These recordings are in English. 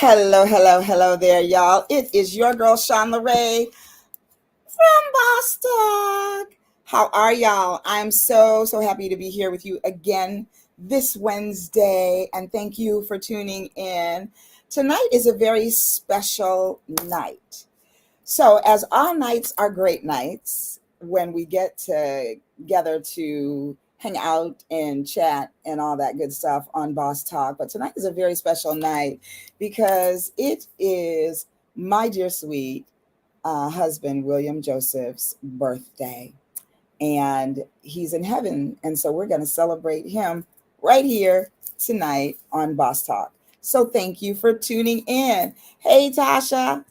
Hello, hello, hello there, y'all. It is your girl, Sean LeRae from Boston. How are y'all? I'm so happy to be here with you again this Wednesday, and thank you for tuning in. Tonight is a very special night. So, as our nights are great nights when we get together to hang out and chat and all that good stuff on Boss Talk. But tonight is a very special night because it is my dear sweet husband, William Joseph's birthday. And he's in heaven. And so we're going to celebrate him right here tonight on Boss Talk. So thank you for tuning in. Hey, Tasha.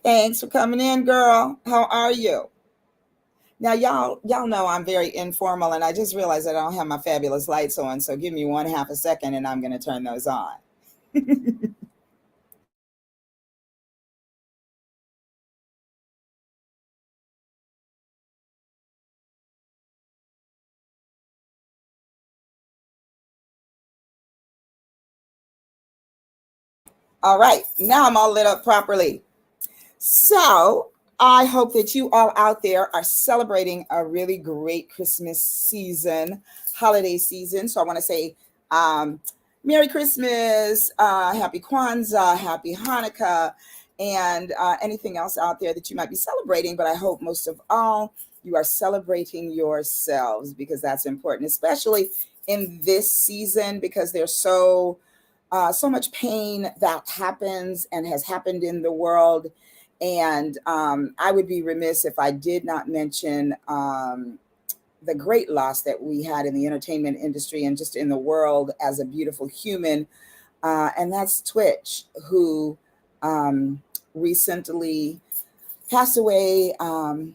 Thanks for coming in, girl. How are you? Now, y'all know I'm very informal, and I just realized that I don't have my fabulous lights on. So give me one half a second, and I'm going to turn those on. All right, now I'm all lit up properly. So I hope that you all out there are celebrating a really great Christmas season, holiday season. So I want to say um, Merry Christmas, Happy Kwanzaa, Happy Hanukkah, and anything else out there that you might be celebrating. But I hope most of all, you are celebrating yourselves because that's important, especially in this season because there's so much pain that happens and has happened in the world. And I would be remiss if I did not mention the great loss that we had in the entertainment industry and just in the world as a beautiful human. And that's Twitch, who recently passed away and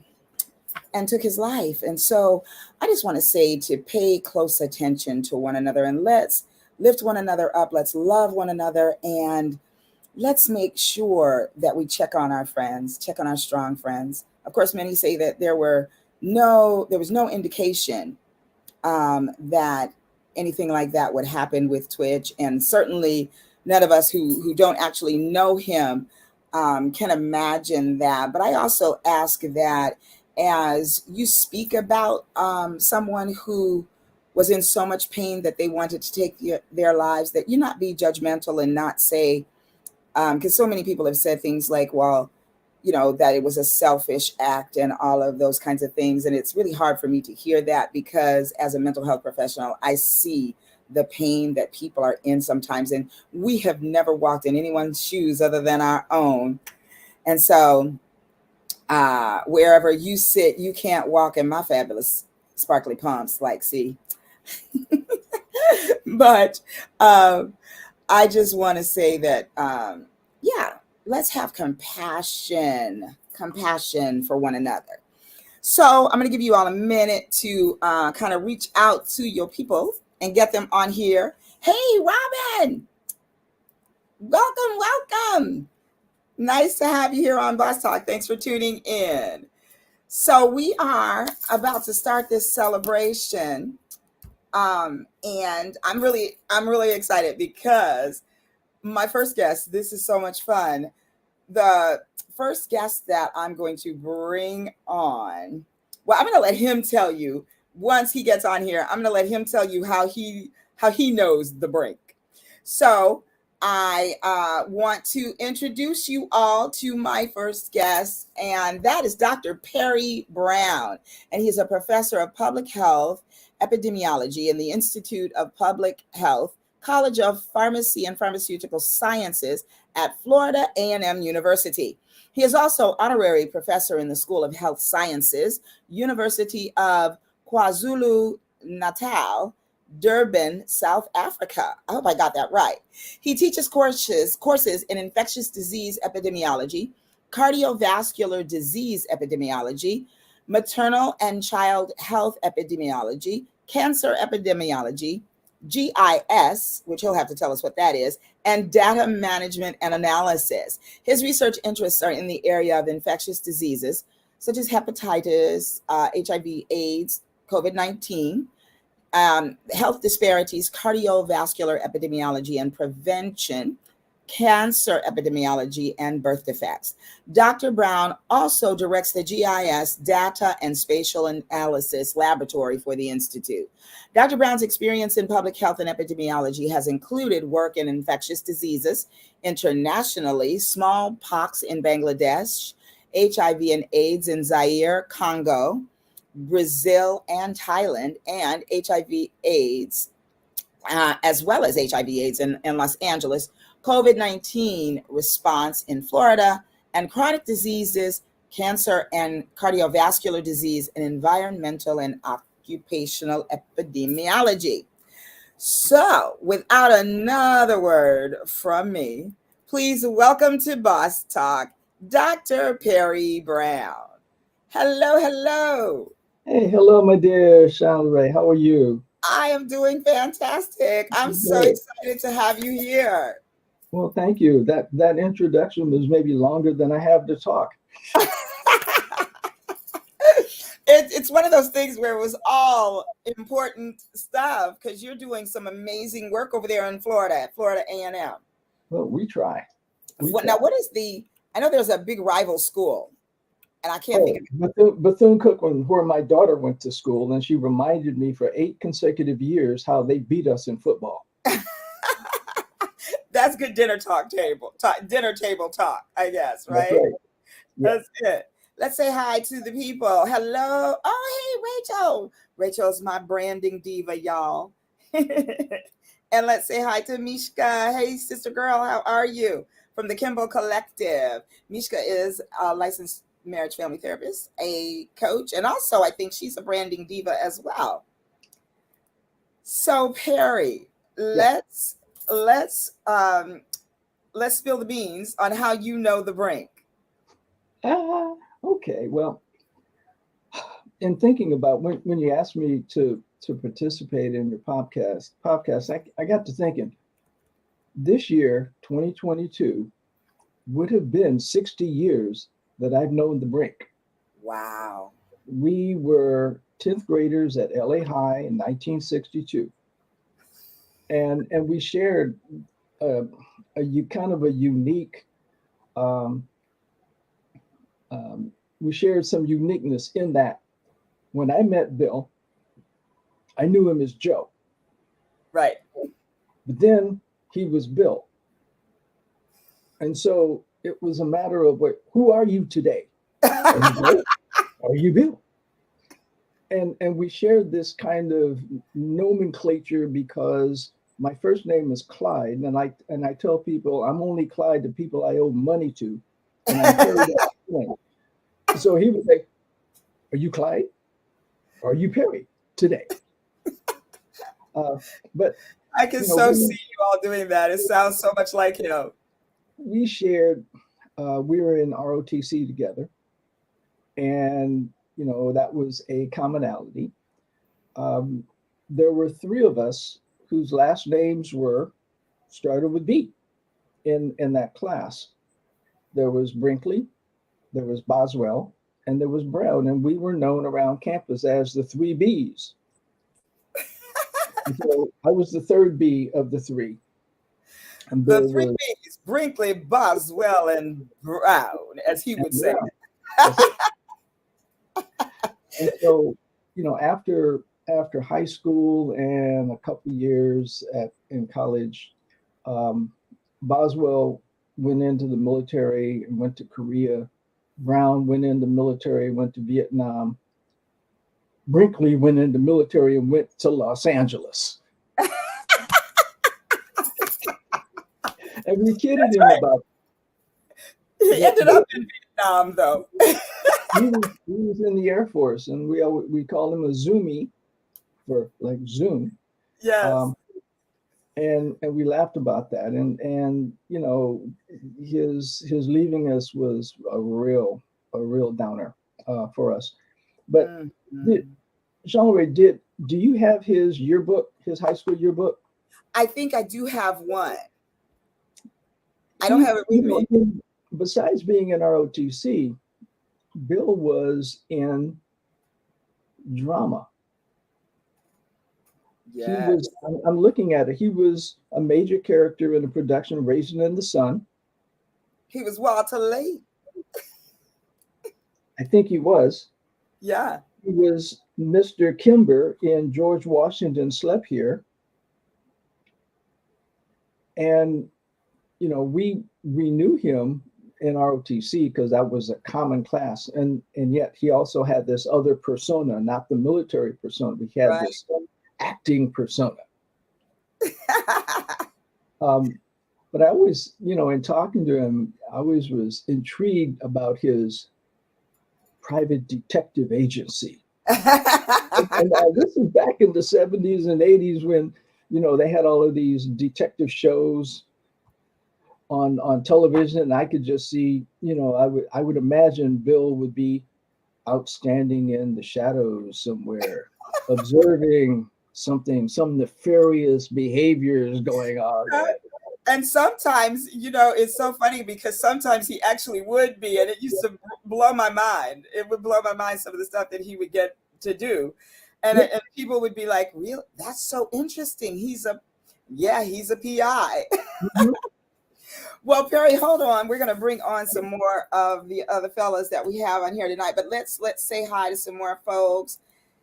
took his life. And so I just want to say to pay close attention to one another and let's lift one another up. Let's love one another. And let's make sure that we check on our friends, check on our strong friends. Of course, many say that there was no indication that anything like that would happen with Twitch, and certainly none of us who don't actually know him can imagine that. But I also ask that as you speak about someone who was in so much pain that they wanted to take their lives, that you not be judgmental and not say, because so many people have said things like, well, that it was a selfish act and all of those kinds of things. And it's really hard for me to hear that because as a mental health professional, I see the pain that people are in sometimes. And we have never walked in anyone's shoes other than our own. And so wherever you sit, you can't walk in my fabulous sparkly pumps, like, see. But I just want to say that, yeah, let's have compassion for one another. So I'm going to give you all a minute to kind of reach out to your people and get them on here. Hey, Robin, welcome. Nice to have you here on Boss Talk. Thanks for tuning in. So we are about to start this celebration. And I'm really excited because my first guest, this is so much fun. The first guest that I'm going to bring on, well, I'm going to let him tell you once he gets on here. I'm going to let him tell you how he knows the Brink. So I want to introduce you all to my first guest, and that is Dr. Perry Brown, and he's a professor of public health epidemiology in the Institute of Public Health, College of Pharmacy and Pharmaceutical Sciences at Florida A&M University. He is also honorary professor in the School of Health Sciences, University of KwaZulu-Natal, Durban, South Africa. I hope I got that right. He teaches courses in infectious disease epidemiology, cardiovascular disease epidemiology, maternal and child health epidemiology, cancer epidemiology, GIS, which he'll have to tell us what that is, and data management and analysis. His research interests are in the area of infectious diseases, such as hepatitis, HIV, AIDS, COVID-19, Health disparities, cardiovascular epidemiology and prevention, cancer epidemiology, and birth defects. Dr. Brown also directs the GIS Data and Spatial Analysis Laboratory for the Institute. Dr. Brown's experience in public health and epidemiology has included work in infectious diseases internationally, smallpox in Bangladesh, HIV and AIDS in Zaire, Congo, Brazil, and Thailand, and HIV/AIDS, as well as HIV/AIDS in Los Angeles, COVID-19 response in Florida, and chronic diseases, cancer and cardiovascular disease, and environmental and occupational epidemiology. So, without another word from me, please welcome to Boss Talk, Dr. Perry Brown. Hello, hello. Hey, hello, my dear Sean Ray. How are you? I am doing fantastic. I'm so Good. excited to have you here. Well, thank you. That introduction was maybe longer than I have to talk. It's one of those things where it was all important stuff because you're doing some amazing work over there in Florida at Florida A&M. Well, we try. Now, what is I know there's a big rival school, and I can't think of Bethune-Cookman, where my daughter went to school, and she reminded me for 8 consecutive years how they beat us in football. it. That's good dinner table talk, I guess, That's right? right. Yeah. That's it. Let's say hi to the people. Hello. Oh, hey, Rachel. Rachel's my branding diva, y'all. And let's say hi to Mishka. Hey, sister girl, how are you? From the Kimball Collective. Mishka is a licensed marriage family therapist, a coach, and also I think she's a branding diva as well. So Perry, Yeah. let's spill the beans on how you know the Brink. Okay. Well, in thinking about when you asked me to participate in your podcast, I got to thinking this year, 2022, would have been 60 years that I've known the Brink. Wow. We were 10th graders at LA High in 1962, and we shared kind of a unique. Um, we shared some uniqueness in that. When I met Bill, I knew him as Joe, Right. but then he was Bill, and so it was a matter of who are you today? Are you Joe? Are you Bill? And we shared this kind of nomenclature because my first name is Clyde, and I tell people I'm only Clyde to people I owe money to, and I carry that thing. So he would say, "Are you Clyde? Or are you Perry today?" Uh, but I can you know, so see you all doing that. It sounds so much like him. we shared. We were in ROTC together, and that was a commonality. Um, there were 3 of us whose last names started with B in that class. There was Brinkley, there was Boswell, and there was Brown, and we were known around campus as the 3 Bs. And so I was the 3rd B of the 3, and The Bill three was B's, Brinkley, Boswell, and Brown, as he and would say. Brown. That's it. And so, after high school and a couple years in college, um, Boswell went into the military and went to Korea. Brown went in the military, went to Vietnam. Brinkley went in the military and went to Los Angeles. And we kidded him about He that. ended up in Vietnam, though. He was in the Air Force, and we called him a Zoomie for like Zoom. Yes. Um, and we laughed about that. And his leaving us was a real downer for us. But Mhm. Jean-Louis, do you have his yearbook, his high school yearbook? I think I do have one. I don't He, have it with me. besides being in ROTC, Bill was in drama. He Yeah. was, I'm looking at it, he was a major character in the production Raisin in the Sun. He was Walter Lee. I think he was. Yeah. He was Mr. Kimber in George Washington Slept Here. And, we knew him in ROTC because that was a common class. And yet he also had this other persona, not the military persona. He had Right. this acting persona. But I always, in talking to him, I always was intrigued about his private detective agency. And this is back in the 70s and 80s when, they had all of these detective shows on television, and I could just see, I would imagine Bill would be outstanding in the shadows somewhere, observing some nefarious behaviors going on. And sometimes, it's so funny because sometimes he actually would be, and it used to blow my mind. It would blow my mind, some of the stuff that he would get to do. And people would be like, "Real? That's so interesting. He's a PI." Mhm. Well, Perry, hold on. We're going to bring on some more of the other fellas that we have on here tonight. But let's say hi to some more folks.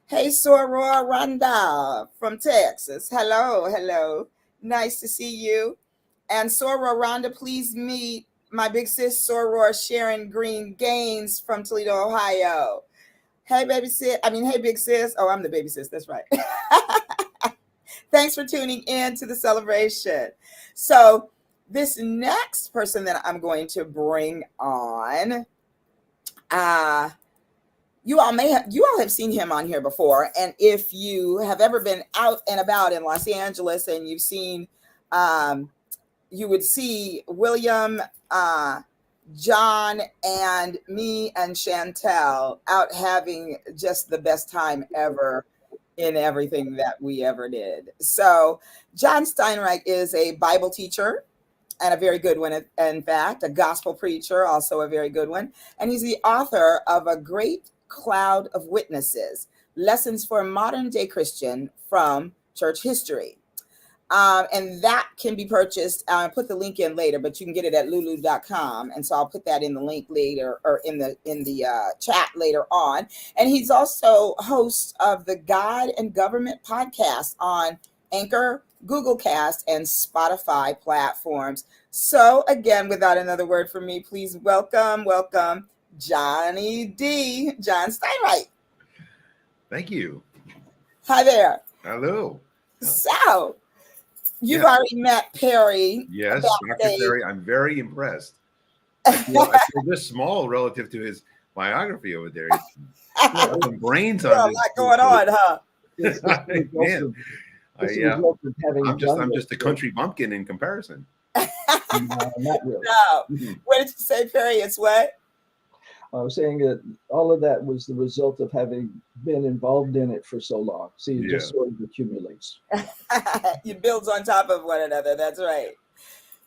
Hey, Soror Randa from Texas. Hello. Nice to see you. And Soror Rhonda, please meet my big sis, Soror Sharon Green Gaines from Toledo, Ohio. Hey, baby sis. Hey, big sis. Oh, I'm the baby sis. That's right. Thanks for tuning in to the celebration. So this next person that I'm going to bring on, you all have seen him on here before. And if you have ever been out and about in Los Angeles and you've seen, you would see William, John, and me and Chantel out having just the best time ever in everything that we ever did. So John Steinreich is a Bible teacher and a very good one, in fact, a gospel preacher, also a very good one. And he's the author of A Great Cloud of Witnesses, Lessons for a Modern Day Christian from Church History. And that can be purchased. I'll put the link in later, but you can get it at lulu.com. And so I'll put that in the link later, or in the chat later on. And he's also host of the God and Government podcast on Anchor, Google Cast, and Spotify platforms. So again, without another word from me, please welcome Johnny D. John Steinreich. Thank you. Hi there. Hello. So you've already met Perry. Yes, Dr. Perry. I'm very impressed. I feel this small relative to his biography over there. He's got some brains on a lot going on, huh? Man, I'm just a country bumpkin in comparison. No, not really. No. What did you say, Perry? It's what? I was saying that all of that was the result of having been involved in it for so long. See, it just sort of accumulates. It builds on top of one another. That's right.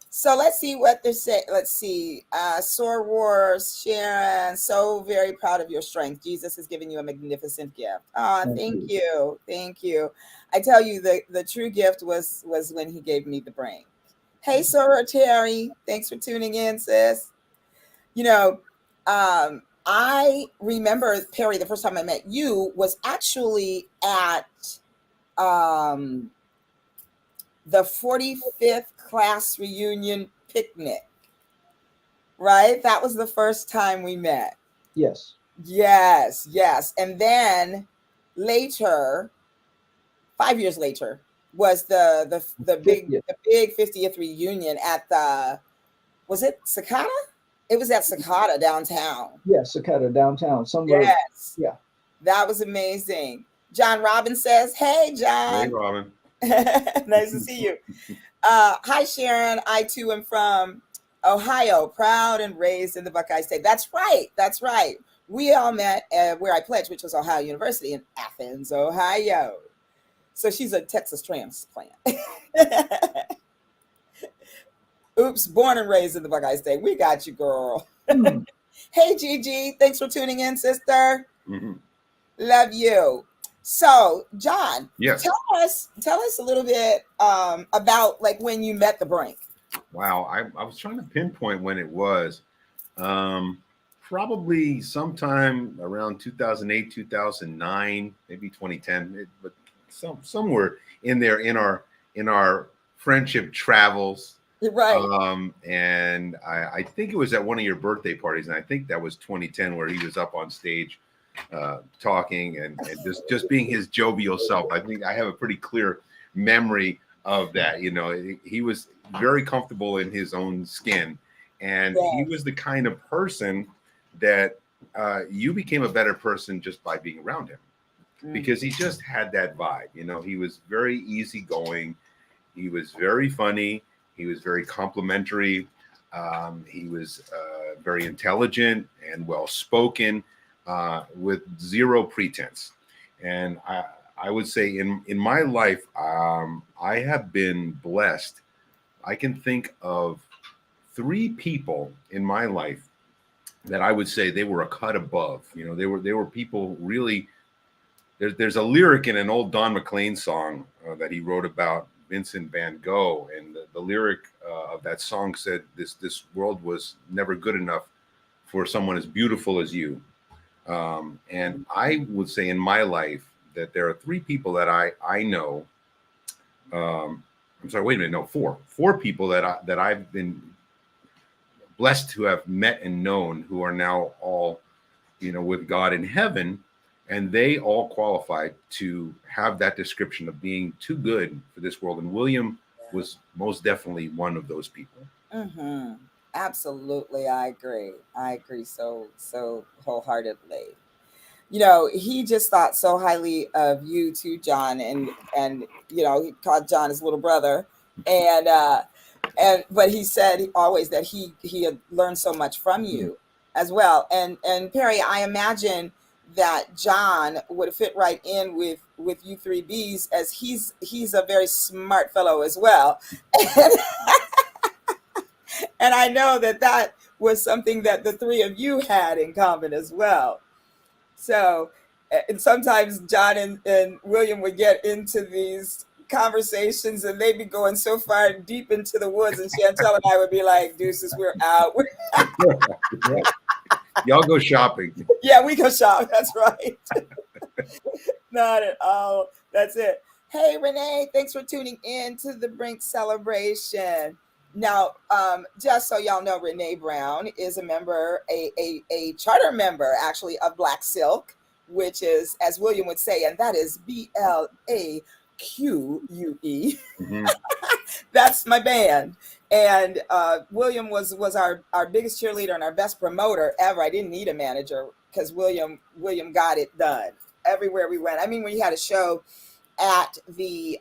So let's see what they say. Let's see. Soror Sharon, so very proud of your strength. Jesus has given you a magnificent gift. Oh, thank you. Thank you. I tell you, the true gift was when he gave me the Brink. Hey, Soror Terry. Thanks for tuning in, sis. I remember, Perry, the first time I met you was actually at the 45th class reunion picnic, right? That was the first time we met. Yes. And then later, 5 years later, was the big 50th reunion at was it Cicada? It was at Cicada downtown. Yes, Cicada downtown. Somewhere. Yes. Yeah. That was amazing. John Robbins says, hey, John. Hey, Robin. Nice to see you. Hi, Sharon. I, too, am from Ohio, proud and raised in the Buckeye State. That's right. We all met where I pledged, which was Ohio University in Athens, Ohio. So she's a Texas transplant. Oops, born and raised in the Buckeye State. We got you, girl. Hey, Gigi. Thanks for tuning in, sister. Mm-hmm. Love you. So, John, Yes. tell us a little bit about like when you met the Brink. Wow. I was trying to pinpoint when it was. Um, Probably sometime around 2008, 2009, maybe 2010, but somewhere in there in our friendship travels. Right. And I think it was at one of your birthday parties, and I think that was 2010, where he was up on stage talking and just being his jovial self. I think I have a pretty clear memory of that. You know, he was very comfortable in his own skin, and he Yes. was the kind of person that you became a better person just by being around him, because he just had that vibe. You know, he was very easygoing. He was very funny. He was very complimentary. He was very intelligent and well spoken, with zero pretense. And I would say in my life, I have been blessed. I can think of three people in my life that I would say they were a cut above. You know, they were people really. There's a lyric in an old Don McLean song that he wrote about Vincent Van Gogh, and the lyric of that song said, "This world was never good enough for someone as beautiful as you." And I would say in my life that there are three people that I know. I'm sorry, wait a minute, no, four people that I've been blessed to have met and known, who are now all, you know, with God in heaven, and they all qualified to have that description of being too good for this world. And William was most definitely one of those people. Mm-hmm. Absolutely, I agree. I agree so wholeheartedly. You know, he just thought so highly of you too, John, and you know, he called John his little brother, and but he said always that he had learned so much from you as well. And Perry, I imagine that John would fit right in with you three Bs, as he's a very smart fellow as well. And I know that that was something that the three of you had in common as well. So, and sometimes John and William would get into these conversations, and they'd be going so far deep into the woods, and Chantel and I would be like, "Deuces, we're out." Yeah. Y'all go shopping. Yeah, we go shop. That's right. Not at all. That's it. Hey, Renee, thanks for tuning in to the Brink celebration. Now, just so y'all know, Renee Brown is a member, a charter member actually of Black Silk, which is, as William would say, and that is BLAQUE. Mm-hmm. That's my band. And William was our biggest cheerleader and our best promoter ever. I didn't need a manager because William got it done everywhere we went. I mean, we had a show at the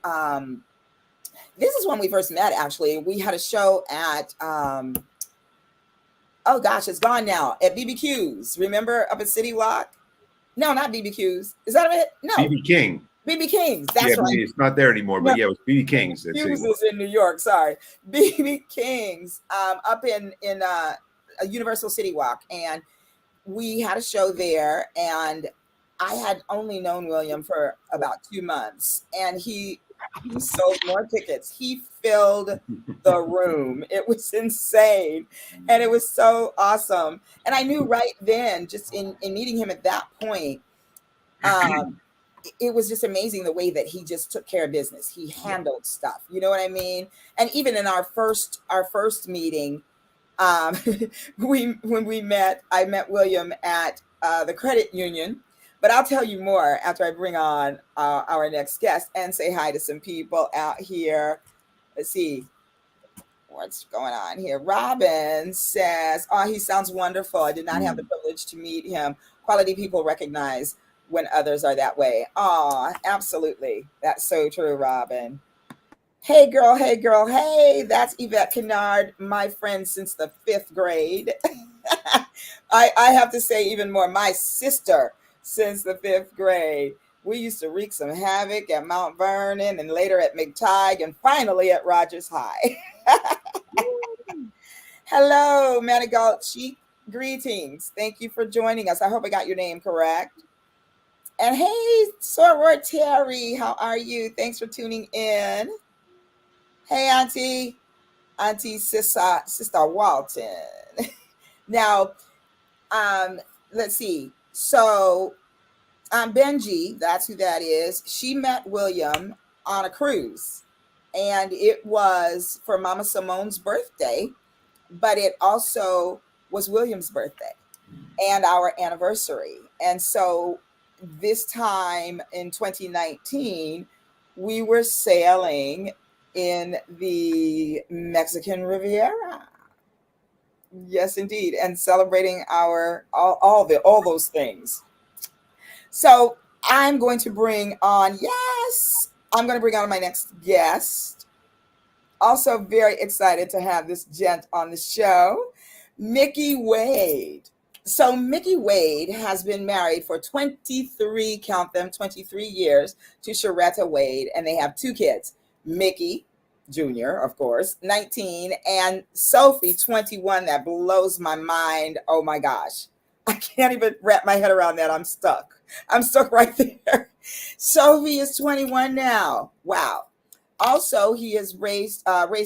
this is when we first met, actually. We had a show at oh gosh, it's gone now, at BBQ's. Remember, up at City Walk? No, not BBQ's. Is that it? No, BB King. BB King's. Yeah, That's right. it's not there anymore, but No, yeah, it was BB King's. Hughes is in New York. Sorry, BB King's up in a Universal City Walk, and we had a show there. And I had only known William for about 2 months, and he sold more tickets. He filled the room. It was insane, and it was so awesome. And I knew right then, just in meeting him at that point. It was just amazing the way that he just took care of business. He handled stuff, you know what I mean? And even in our first meeting, when we met, I met William at the credit union. But I'll tell you more after I bring on our next guest and say hi to some people out here. Let's see what's going on here. Robin says, "Oh, he sounds wonderful. I did not have the privilege to meet him. Quality people recognize when others are that way." Oh, absolutely. That's so true, Robin. Hey, girl. Hey, girl. Hey, that's Yvette Kennard, my friend since the 5th grade. I have to say even more, my sister since the 5th grade. We used to wreak some havoc at Mount Vernon and later at McTighe and finally at Rogers High. Hello, Manigault Chic. Greetings. Thank you for joining us. I hope I got your name correct. And hey, Soror Terry, how are you? Thanks for tuning in. Hey, Auntie Sister Walton. Now, um, let's see. So, Benji, that's who that is. She met William on a cruise, and it was for Mama Simone's birthday, but it also was William's birthday and our anniversary. And so this time in 2019, we were sailing in the Mexican Riviera. Yes, indeed, and celebrating our all those things. So I'm going to bring on, yes, I'm going to bring on my next guest. Also, very excited to have this gent on the show, Mickey Wade. So, Mickey Wade has been married for 23, count them, 23 years to Sharetta Wade, and they have two kids, Mickey Jr., of course, 19, and Sophie, 21. That blows my mind. Oh my gosh. I can't even wrap my head around that. I'm stuck. I'm stuck right there. Sophie is 21 now. Wow. Also, he has raised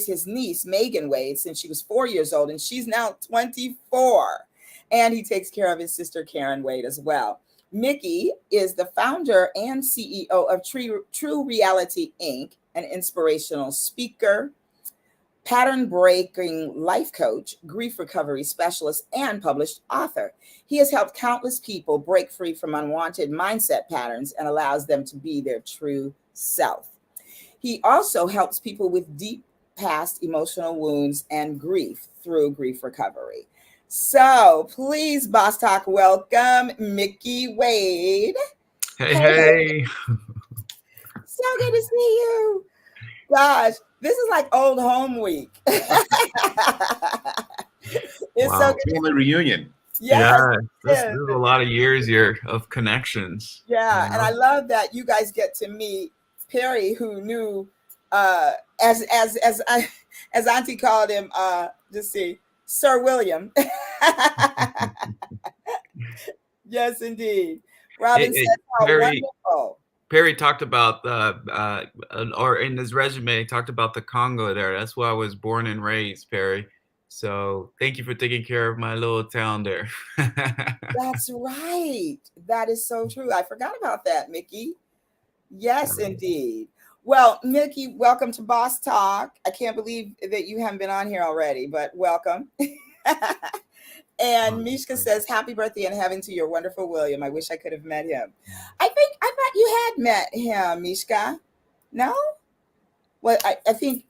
his niece, Megan Wade, since she was 4 years old, and she's now 24. And he takes care of his sister, Karen Wade, as well. Mickey is the founder and CEO of True Reality Inc., an inspirational speaker, pattern breaking life coach, grief recovery specialist, and published author. He has helped countless people break free from unwanted mindset patterns and allows them to be their true self. He also helps people with deep past emotional wounds and grief through grief recovery. So please, Boss Talk, welcome Mickey Wade. Hey, hey. So good to see you. Gosh, this is like old home week. It's Wow. so good. Family reunion. Yes, Yeah, this it is is. a lot of years here of connections. Yeah, you and know? I love that you guys get to meet Perry, who knew uh as I as Auntie called him, just see, Sir William. Yes, indeed. Robin Hey, says how Perry, wonderful. Perry talked about or in his resume, he talked about the Congo there. That's where I was born and raised, Perry. So thank you for taking care of my little town there. That's right. That is so true. I forgot about that, Mickey. Yes, indeed. Well, Mickey, welcome to Boss Talk. I can't believe that you haven't been on here already, but welcome. And Mishka says, "Happy birthday and heaven to your wonderful William. I wish I could have met him." I thought you had met him, Mishka. No? Well, I think,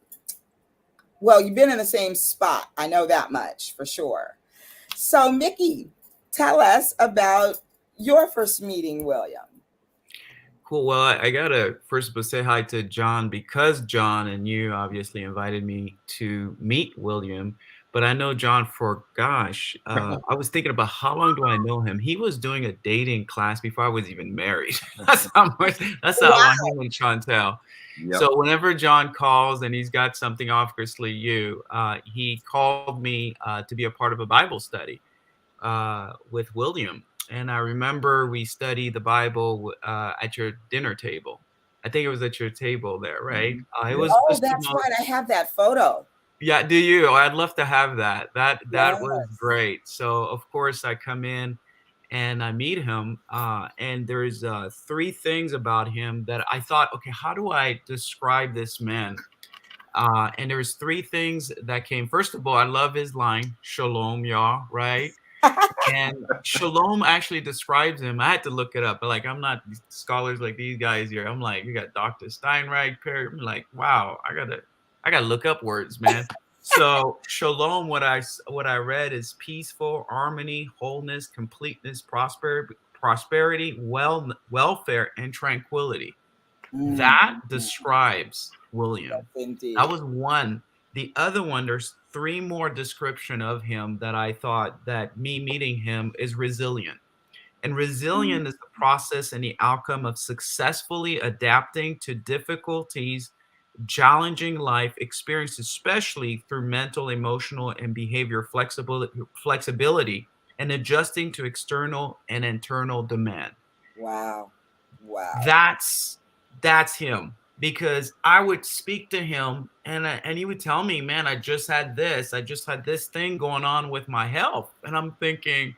well, you've been in the same spot. I know that much for sure. So, Mickey, tell us about your first meeting, William. Cool. Well, I gotta first but say hi to John because John and you obviously invited me to meet William. But I know John for gosh, I was thinking about how long do I know him? He was doing a dating class before I was even married. That's how long him and Chantel. Yep. So whenever John calls and he's got something obviously you, he called me to be a part of a Bible study with William. And I remember we studied the Bible at your dinner table. I think it was at your table there, right? It was Oh, just the that's most, right. I have that photo. yeah. Do you? I'd love to have that. That was Yes. great. So of course I come in and I meet him, and there's three things about him that I thought, okay, how do I describe this man? And there's three things that came. First of all, I love his line, "Shalom, y'all," right? And Shalom actually describes him. I had to look it up, but like I'm not scholars like these guys here. I'm like, you got Dr. Steinreich, Perry. I'm like, wow, I gotta look up words, man. So Shalom, what I read is peaceful, harmony, wholeness, completeness, prosperity, welfare, and tranquility. Mm, That describes William. indeed. That was one. The other one, there's three more description of him that I thought that me meeting him is resilient. And resilient is the process and the outcome of successfully adapting to difficulties, challenging life experiences, especially through mental, emotional, and behavior flexibility and adjusting to external and internal demand. Wow. Wow. That's him, because I would speak to him and he would tell me, man, I just had this thing going on with my health. And I'm thinking,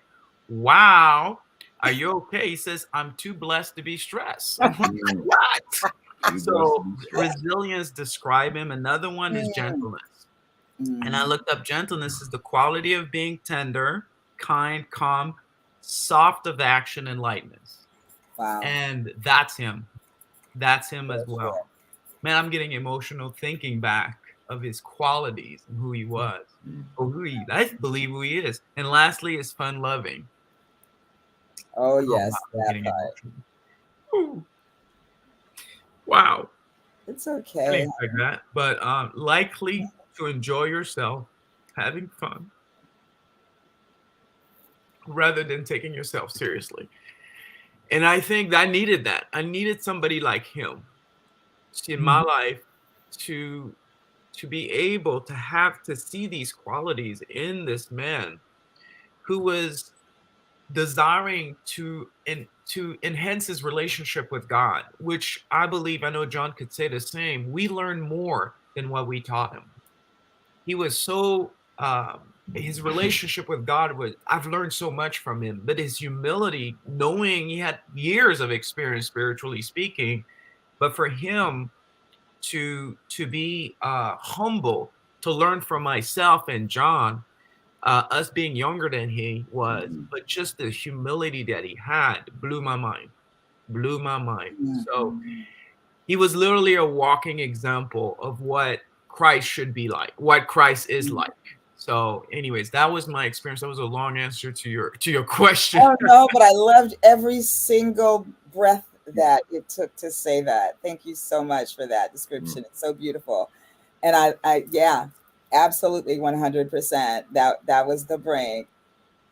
wow, are you okay? He says, I'm too blessed to be stressed. I'm like, Mm. what? You blessed So to be strong. resilience describe him. Another one is Mm, gentleness. And I mm, looked up gentleness is the quality of being tender, kind, calm, soft of action, and lightness. wow. And that's him. That's him as For well. sure. Man, I'm getting emotional thinking back of his qualities and who he was, Mm. or I believe who he is. And lastly, is fun loving. Oh, Oh, wow, yes, I'm that getting part. emotional. Ooh, wow, It's I okay. didn't expect that. But likely to enjoy yourself, having fun, rather than taking yourself seriously. And I think I needed that. I needed somebody like him in my life to be able to have to see these qualities in this man who was desiring to enhance his relationship with God, which I believe, I know John could say the same. We learn more than what we taught him. He was so his relationship with God was, I've learned so much from him, but his humility, knowing he had years of experience spiritually speaking, but for him to be humble, to learn from myself and John, us being younger than he was, Mm. but just the humility that he had blew my mind, blew my mind. Mm, So he was literally a walking example of what Christ should be like, what Christ is mm. like. So, anyways, that was my experience. That was a long answer to your question. Oh, no, but I loved every single breath that it took to say that. Thank you so much for that Mm. description. It's so beautiful. And yeah, absolutely 100%. That was the Brink.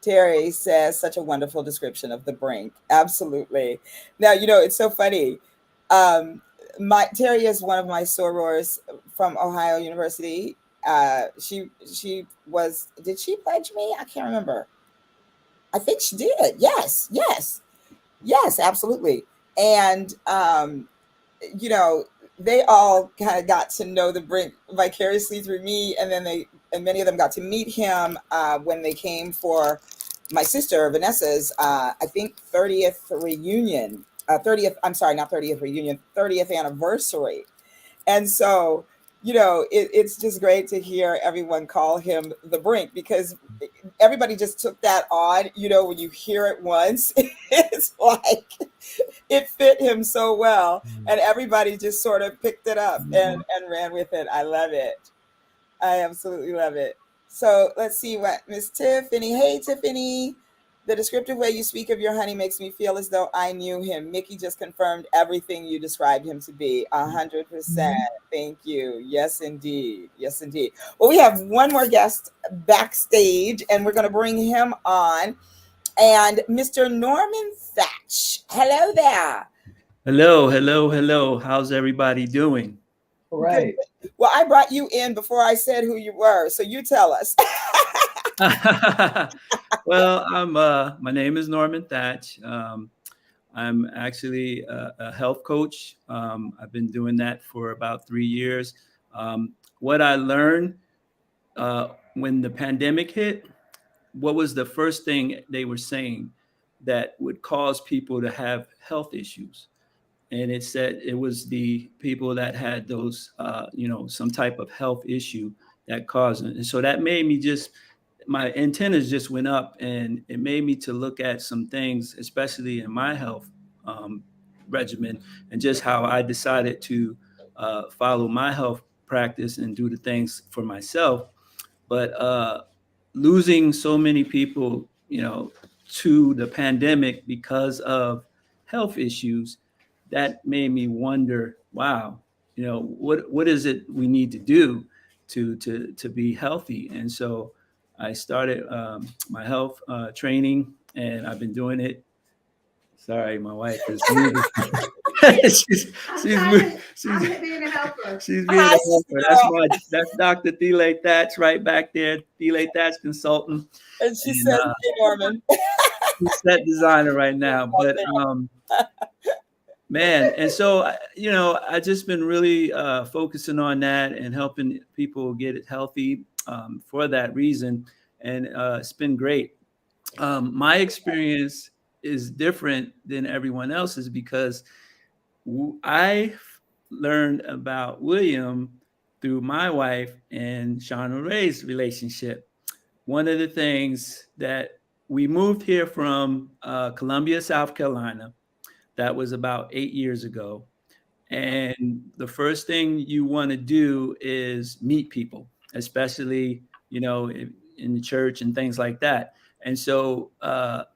Terry says such a wonderful description of the Brink. Absolutely. Now, it's so funny. Um, Terry is one of my sorors from Ohio University. She was, did she pledge me? I can't remember. I think she did. Yes, yes, yes, absolutely. And you know, they all kind of got to know the Brink vicariously through me, and then many of them got to meet him when they came for my sister Vanessa's, I think 30th reunion, 30th. I'm sorry, not 30th reunion, 30th anniversary. And so, it's just great to hear everyone call him the Brink, because everybody just took that on. When you hear it once, it's like it fit him so well, and everybody just sort of picked it up and ran with it. I love it. I absolutely love it. So let's see what Miss Tiffany. Hey, Tiffany. The descriptive way you speak of your honey makes me feel as though I knew him. Mickey just confirmed everything you described him to be. 100%. Thank you. Yes, indeed. Yes, indeed. Well, we have one more guest backstage, and we're going to bring him on. And Mr. Norman Thatch. Hello there. Hello, hello, hello. How's everybody doing? All Good. right. Well, I brought you in before I said who you were, so you tell us. Well, my name is Norman Thatch. I'm actually a health coach. I've been doing that for about 3 years. What I learned when the pandemic hit, what was the first thing they were saying that would cause people to have health issues? And it said it was the people that had those, some type of health issue that caused it. And so that made me my antennas just went up, and it made me to look at some things, especially in my health regimen, and just how I decided to follow my health practice and do the things for myself. But losing so many people, to the pandemic because of health issues, that made me wonder, wow, what is it we need to do to be healthy? And so I started my health training, and I've been doing it. Sorry, my wife is moving. She's being a helper. She's being a Hi, helper. sister. That's Dr. Thiele Thatch right back there. Thiele Thatch consultant, And she and says, "Hey, Norman." set designer right now. But Man, and so I just been really focusing on that and helping people get it healthy for that reason, and it's been great. My experience is different than everyone else's because I learned about William through my wife and Shauna Ray's relationship. One of the things that we moved here from Columbia, South Carolina. That was about 8 years ago. And the first thing you want to do is meet people, especially, in the church and things like that. And so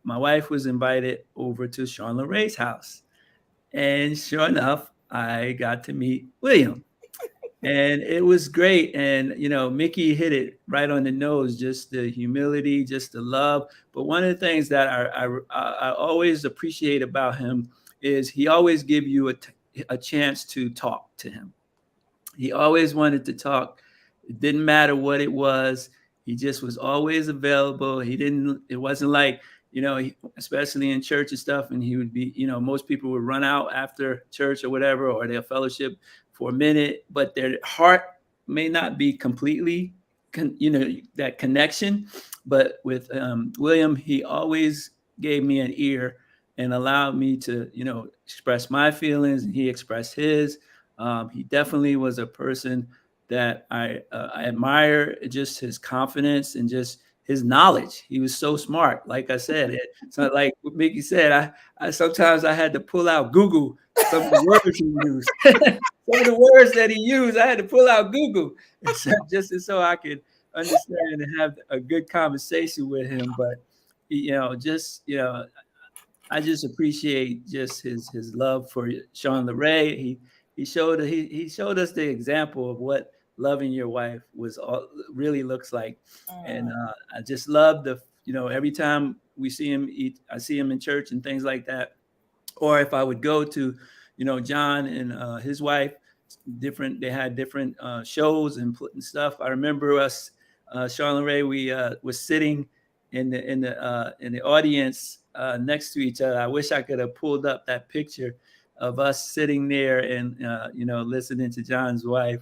my wife was invited over to Sean Ray's house. And sure enough, I got to meet William. And it was great. And, Mickey hit it right on the nose, just the humility, just the love. But one of the things that I always appreciate about him is he always give you a chance to talk to him. He always wanted to talk. It didn't matter what it was. He just was always available. It wasn't like, especially in church and stuff. And he would be, most people would run out after church or whatever, or their fellowship for a minute, but their heart may not be completely, that connection. But with William, he always gave me an ear and allowed me to, express my feelings, and he expressed his. He definitely was a person that I admire, just his confidence and just his knowledge. He was so smart. Like I said, so like what Mickey said, I sometimes I had to pull out Google some of the words he used. Some of the words that he used, I had to pull out Google just so I could understand and have a good conversation with him. But I just appreciate just his love for Sean LeRae. He showed us the example of what loving your wife really looks like, and I just love every time we see him eat, I see him in church and things like that, or if I would go to John and his wife, they had different shows and stuff. I remember us, Sean and Ray, we was sitting in the audience next to each other. I wish I could have pulled up that picture of us sitting there and listening to John's wife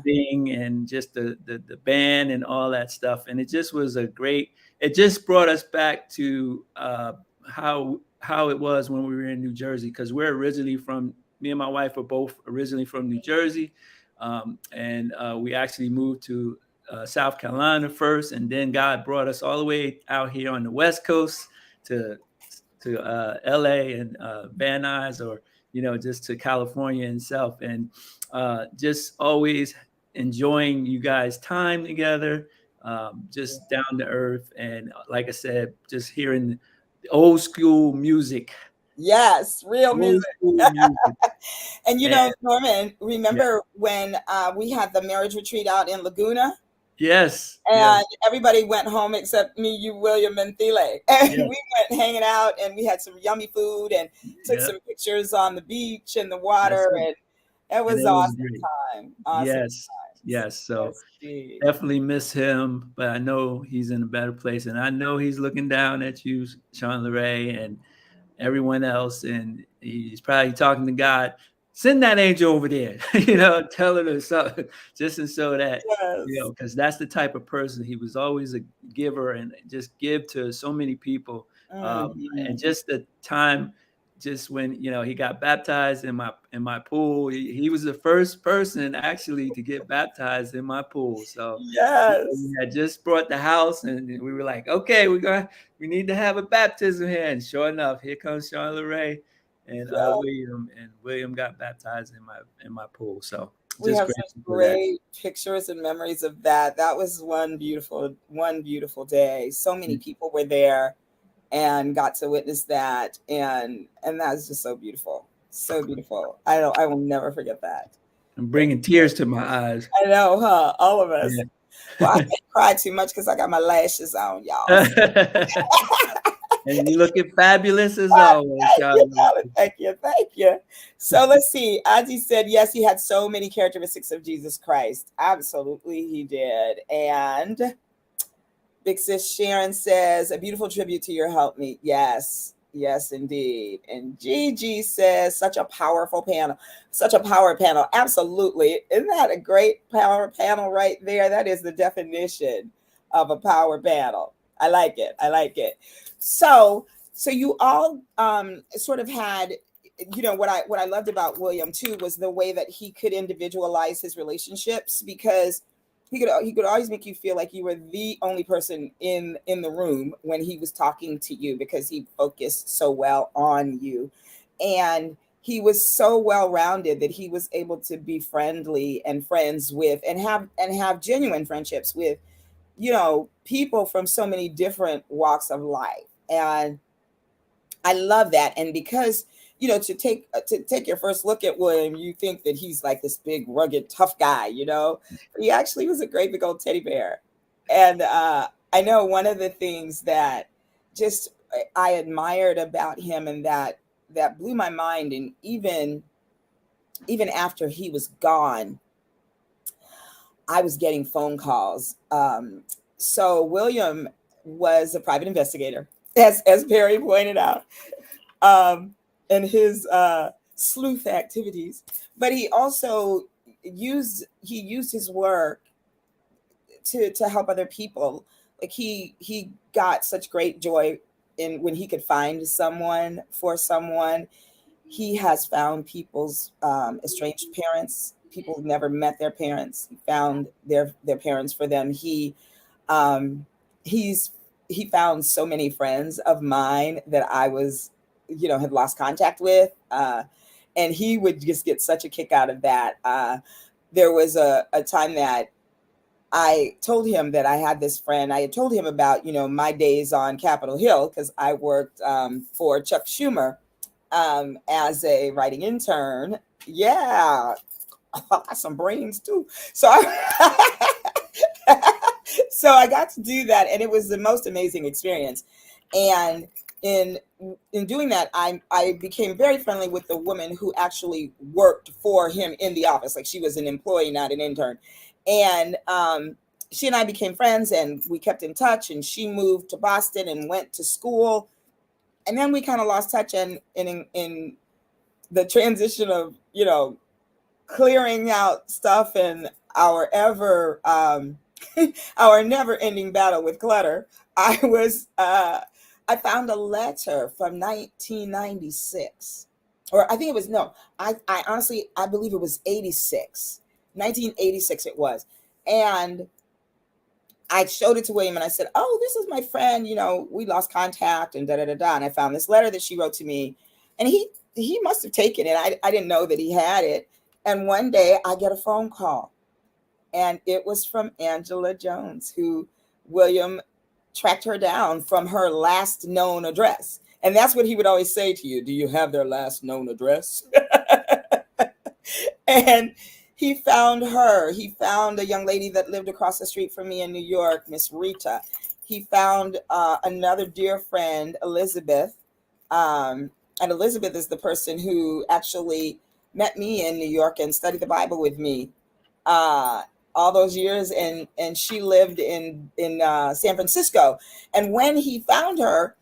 sing, and just the band and all that stuff. And it just was it just brought us back to how it was when we were in New Jersey, because me and my wife are both originally from New Jersey, and we actually moved to South Carolina first, and then God brought us all the way out here on the West Coast to LA and Van Nuys, or just to California itself, and just always enjoying you guys' time together, just down to earth, and like I said, just hearing old school music. Yes, real music. And Norman, remember when we had the marriage retreat out in Laguna? Yes. And everybody went home except me, you, William, and Thiele. And we went hanging out, and we had some yummy food and took some pictures on the beach and the water. And it was awesome time. Awesome Yes. So definitely miss him, but I know he's in a better place. And I know he's looking down at you, Sean LeRae, and everyone else. And he's probably talking to God. Send that angel over there, telling her something, just so that, because that's the type of person he was. Always a giver, and just give to so many people. And just the time, just when he got baptized in my pool, he was the first person actually to get baptized in my pool. So we had just brought the house, and we were like, okay, we need to have a baptism here. And sure enough, here comes Sean LeRae and William got baptized in my pool. So we have such great pictures and memories of that. That was one beautiful day. So many people were there and got to witness that, and that was just so beautiful. So beautiful. I will never forget that. I'm bringing tears to my eyes. I know, huh? All of us. Yeah. Well, I can't cry too much because I got my lashes on, y'all. And you looking fabulous as always. Thank you. So let's see. Ozzy said, yes, he had so many characteristics of Jesus Christ. Absolutely, he did. And Big Sis Sharon says, a beautiful tribute to your helpmeet. Yes. Yes, indeed. And Gigi says, such a powerful panel, such a power panel. Absolutely. Isn't that a great power panel right there? That is the definition of a power panel. I like it. I like it. So you all sort of had, what I loved about William too was the way that he could individualize his relationships, because he could always make you feel like you were the only person in the room when he was talking to you, because he focused so well on you. And he was so well rounded that he was able to be friendly and friends with, and have genuine friendships with, people from so many different walks of life. And I love that. And because, to take your first look at William, you think that he's like this big, rugged, tough guy, He actually was a great big old teddy bear. And I know one of the things that just I admired about him, and that blew my mind, and even after he was gone, I was getting phone calls. So William was a private investigator, as Perry pointed out, in his sleuth activities. But he also used his work to help other people. Like he got such great joy in when he could find someone for someone. He has found people's estranged parents, people who never met their parents. He found their parents for them. Um, he found so many friends of mine that I was, had lost contact with, and he would just get such a kick out of that. There was a time that I told him that I had this friend. I had told him about, my days on Capitol Hill, because I worked for Chuck Schumer as a writing intern. Yeah, I got some brains too. So I got to do that, and it was the most amazing experience. And in doing that, I became very friendly with the woman who actually worked for him in the office. Like, she was an employee, not an intern. And she and I became friends, and we kept in touch. And she moved to Boston and went to school. And then we kind of lost touch. And in the transition of, clearing out stuff and our our never-ending battle with clutter, I found a letter from 1996, or I think it was, no, I honestly, I believe it was 86, 1986 it was. And I showed it to William, and I said, oh, this is my friend, we lost contact, and da-da-da-da. And I found this letter that she wrote to me, and he must have taken it. I didn't know that he had it. And one day I get a phone call, and it was from Angela Jones, who William tracked her down from her last known address. And that's what he would always say to you. Do you have their last known address? And he found her. He found a young lady that lived across the street from me in New York, Miss Rita. He found another dear friend, Elizabeth. And Elizabeth is the person who actually met me in New York and studied the Bible with me all those years. And she lived in San Francisco. And when he found her,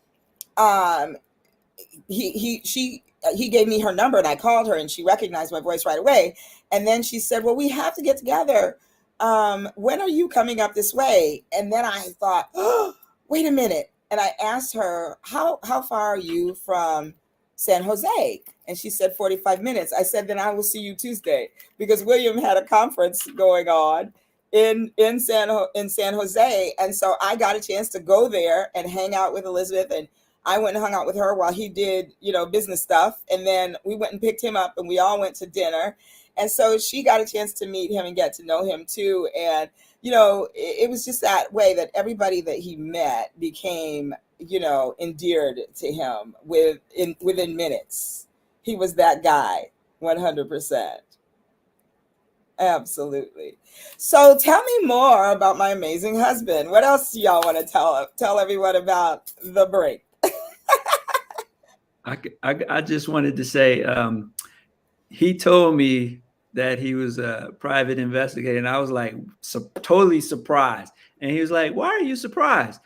he gave me her number, and I called her, and she recognized my voice right away. And then she said, well, we have to get together. When are you coming up this way? And then I thought, oh, wait a minute. And I asked her, how far are you from San Jose? And she said 45 minutes. I said, then I will see you Tuesday, because William had a conference going on in San Jose. And so I got a chance to go there and hang out with Elizabeth, and I went and hung out with her while he did, business stuff. And then we went and picked him up, and we all went to dinner. And so she got a chance to meet him and get to know him too. And, it was just that way that everybody that he met became, endeared to him within minutes. He was that guy, 100%. Absolutely. So tell me more about my amazing husband. What else do y'all want to tell everyone about the Brink? I just wanted to say, he told me that he was a private investigator, and I was like totally surprised. And he was like, why are you surprised?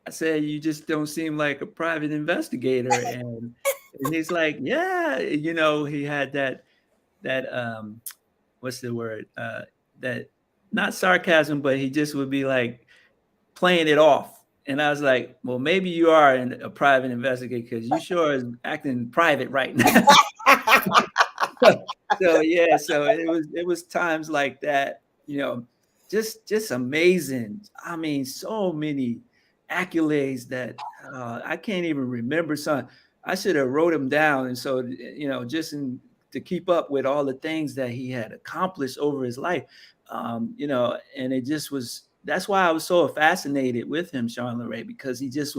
I said, you just don't seem like a private investigator. And he's like, yeah, he had that what's the word? That not sarcasm, but he just would be like playing it off. And I was like, well, maybe you are a private investigator because you sure is acting private right now. So yeah, so it was times like that, just amazing. I mean, so many accolades that I can't even remember some. I should have wrote them down. And so, to keep up with all the things that he had accomplished over his life, and it just was, that's why I was so fascinated with him, Sean Leray, because he just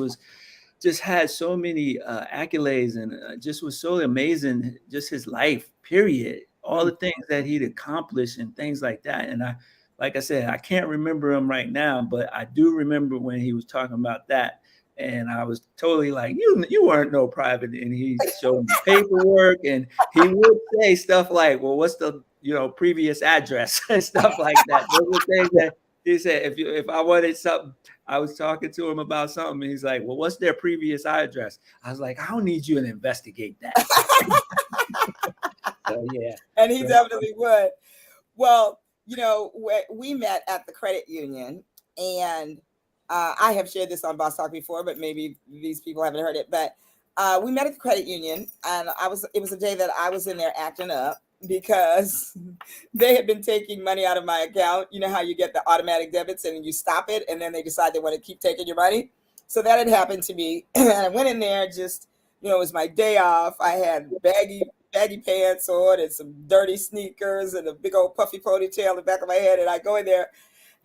had so many accolades, and just was so amazing, just his life, period. All the things that he'd accomplished and things like that. And like I said, I can't remember him right now, but I do remember when he was talking about that. And I was totally like, you weren't no private. And he showed me paperwork, and he would say stuff like, well, what's the previous address and stuff like that. Those were things that he said, if I wanted something, I was talking to him about something, and he's like, well, what's their previous address? I was like, I don't need you to investigate that. So, yeah. And he definitely would. Well, we met at the credit union, and I have shared this on Boss Talk before, but maybe these people haven't heard it. But we met at the credit union, and it was a day that I was in there acting up because they had been taking money out of my account. You know how you get the automatic debits and you stop it, and then they decide they want to keep taking your money. So that had happened to me. And I went in there just, it was my day off. I had baggy pants on and some dirty sneakers and a big old puffy ponytail in the back of my head. And I go in there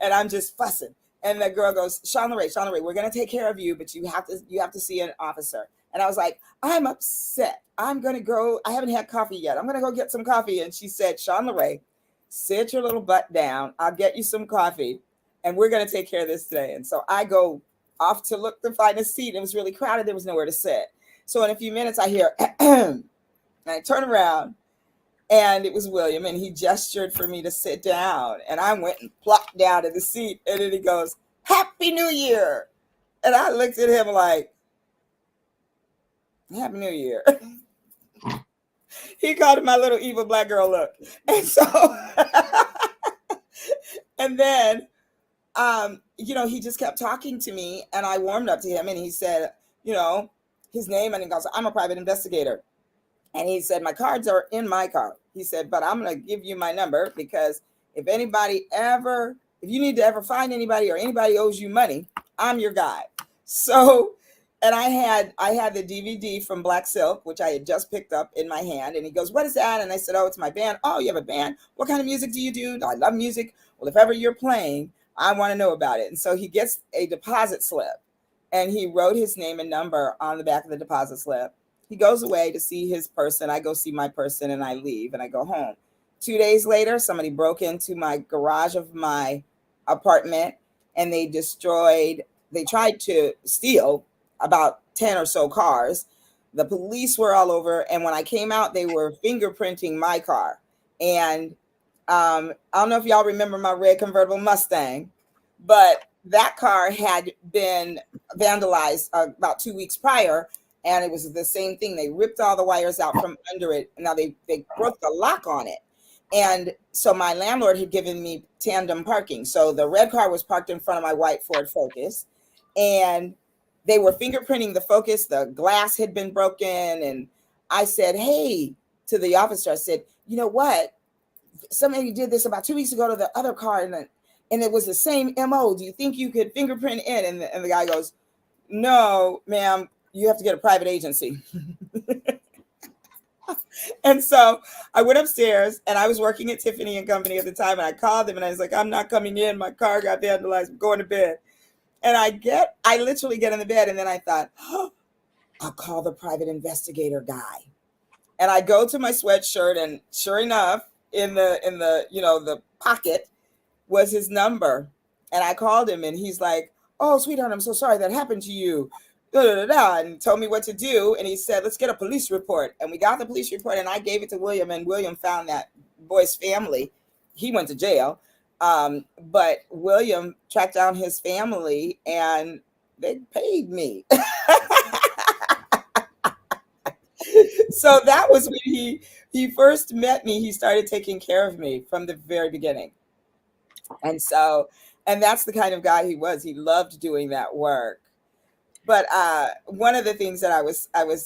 and I'm just fussing. And the girl goes, Sean Leray, we're going to take care of you, but you have to see an officer. And I was like, I'm upset. I'm going to go. I haven't had coffee yet. I'm going to go get some coffee. And she said, Sean Leray, sit your little butt down. I'll get you some coffee, and we're going to take care of this today. And so I go off to look to find a seat. It was really crowded. There was nowhere to sit. So in a few minutes, I hear, and I turn around, and it was William, and he gestured for me to sit down. And I went and plopped down in the seat. And then he goes, Happy New Year. And I looked at him like, Happy New Year. He called it my little evil black girl look. And so, and then, he just kept talking to me, and I warmed up to him, and he said, his name, and he goes, I'm a private investigator. And he said, my cards are in my car. He said, but I'm going to give you my number, because if you need to ever find anybody, or anybody owes you money, I'm your guy. So, and I had the DVD from Black Silk, which I had just picked up in my hand. And he goes, what is that? And I said, oh, it's my band. Oh, you have a band? What kind of music do you do? I love music. Well, if ever you're playing, I want to know about it. And so he gets a deposit slip, and he wrote his name and number on the back of the deposit slip. He goes away to see his person. I go see my person, and I leave, and I go home. 2 days later, somebody broke into my garage of my apartment, and they tried to steal about 10 or so cars. The police were all over. And when I came out, they were fingerprinting my car. And I don't know if y'all remember my red convertible Mustang, but that car had been vandalized about 2 weeks prior. And it was the same thing. They ripped all the wires out from under it. Now they broke the lock on it. And so my landlord had given me tandem parking. So the red car was parked in front of my white Ford Focus, and they were fingerprinting the Focus. The glass had been broken. And I said, hey, to the officer, I said, you know what? Somebody did this about 2 weeks ago to the other car, and it was the same MO. Do you think you could fingerprint it? And the guy goes, no, ma'am, you have to get a private agency. And so I went upstairs, and I was working at Tiffany & Company at the time, and I called them, and I was like, I'm not coming in. My car got vandalized. I'm going to bed. And I literally get in the bed, and then I thought, oh, I'll call the private investigator guy. And I go to my sweatshirt, and sure enough, in the pocket was his number. And I called him, and he's like, oh, sweetheart, I'm so sorry that happened to you. And told me what to do. And he said, let's get a police report. And we got the police report, and I gave it to William, and William found that boy's family. He went to jail. But William tracked down his family, and they paid me. So that was when he first met me. He started taking care of me from the very beginning. And so, and that's the kind of guy he was. He loved doing that work. But one of the things that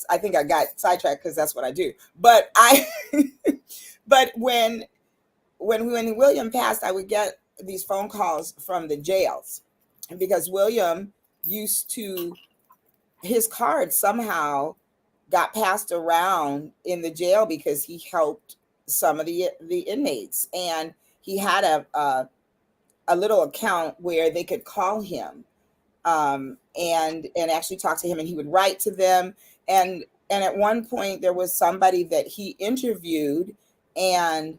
I think I got sidetracked because that's what I do. But but when William passed, I would get these phone calls from the jails, because William used to, his card somehow got passed around in the jail because he helped some of the inmates, and he had a little account where they could call him, and actually talk to him, and he would write to them. And at one point there was somebody that he interviewed, and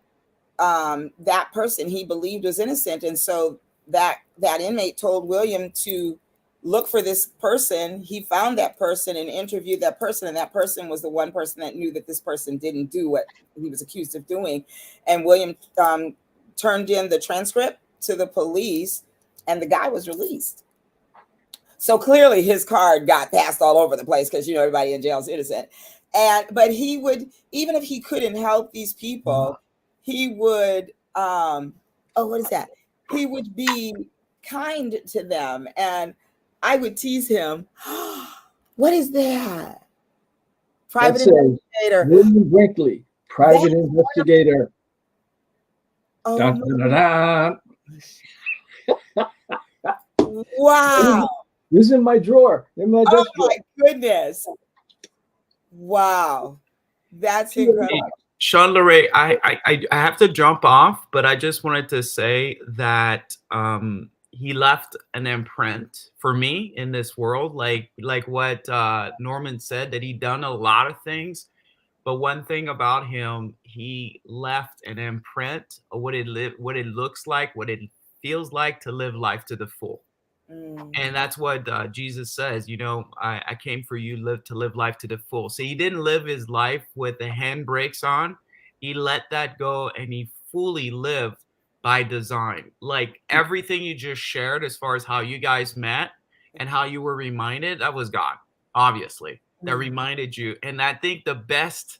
that person he believed was innocent, and so that inmate told William to look for this person. He found that person and interviewed that person, and that person was the one person that knew that this person didn't do what he was accused of doing. And William turned in the transcript to the police, and the guy was released. So clearly his card got passed all over the place, because everybody in jail is innocent. But he would, even if he couldn't help these people, he would what is that? He would be kind to them, and I would tease him. What is that? Private investigator. William Brinkley, private investigator. Oh, Dun, dun, dun, dun. wow. This is in my drawer, in my desk Oh drawer. my goodness. Wow. That's incredible. Sean Leray, I have to jump off, but I just wanted to say that he left an imprint for me in this world, like what Norman said, that he done a lot of things, but one thing about him, he left an imprint of what it looks like, what it feels like to live life to the full. And that's what Jesus says, I came for you to live life to the full. So he didn't live his life with the handbrakes on. He let that go, and he fully lived by design. Like everything you just shared as far as how you guys met and how you were reminded, that was God, obviously, that reminded you. And I think the best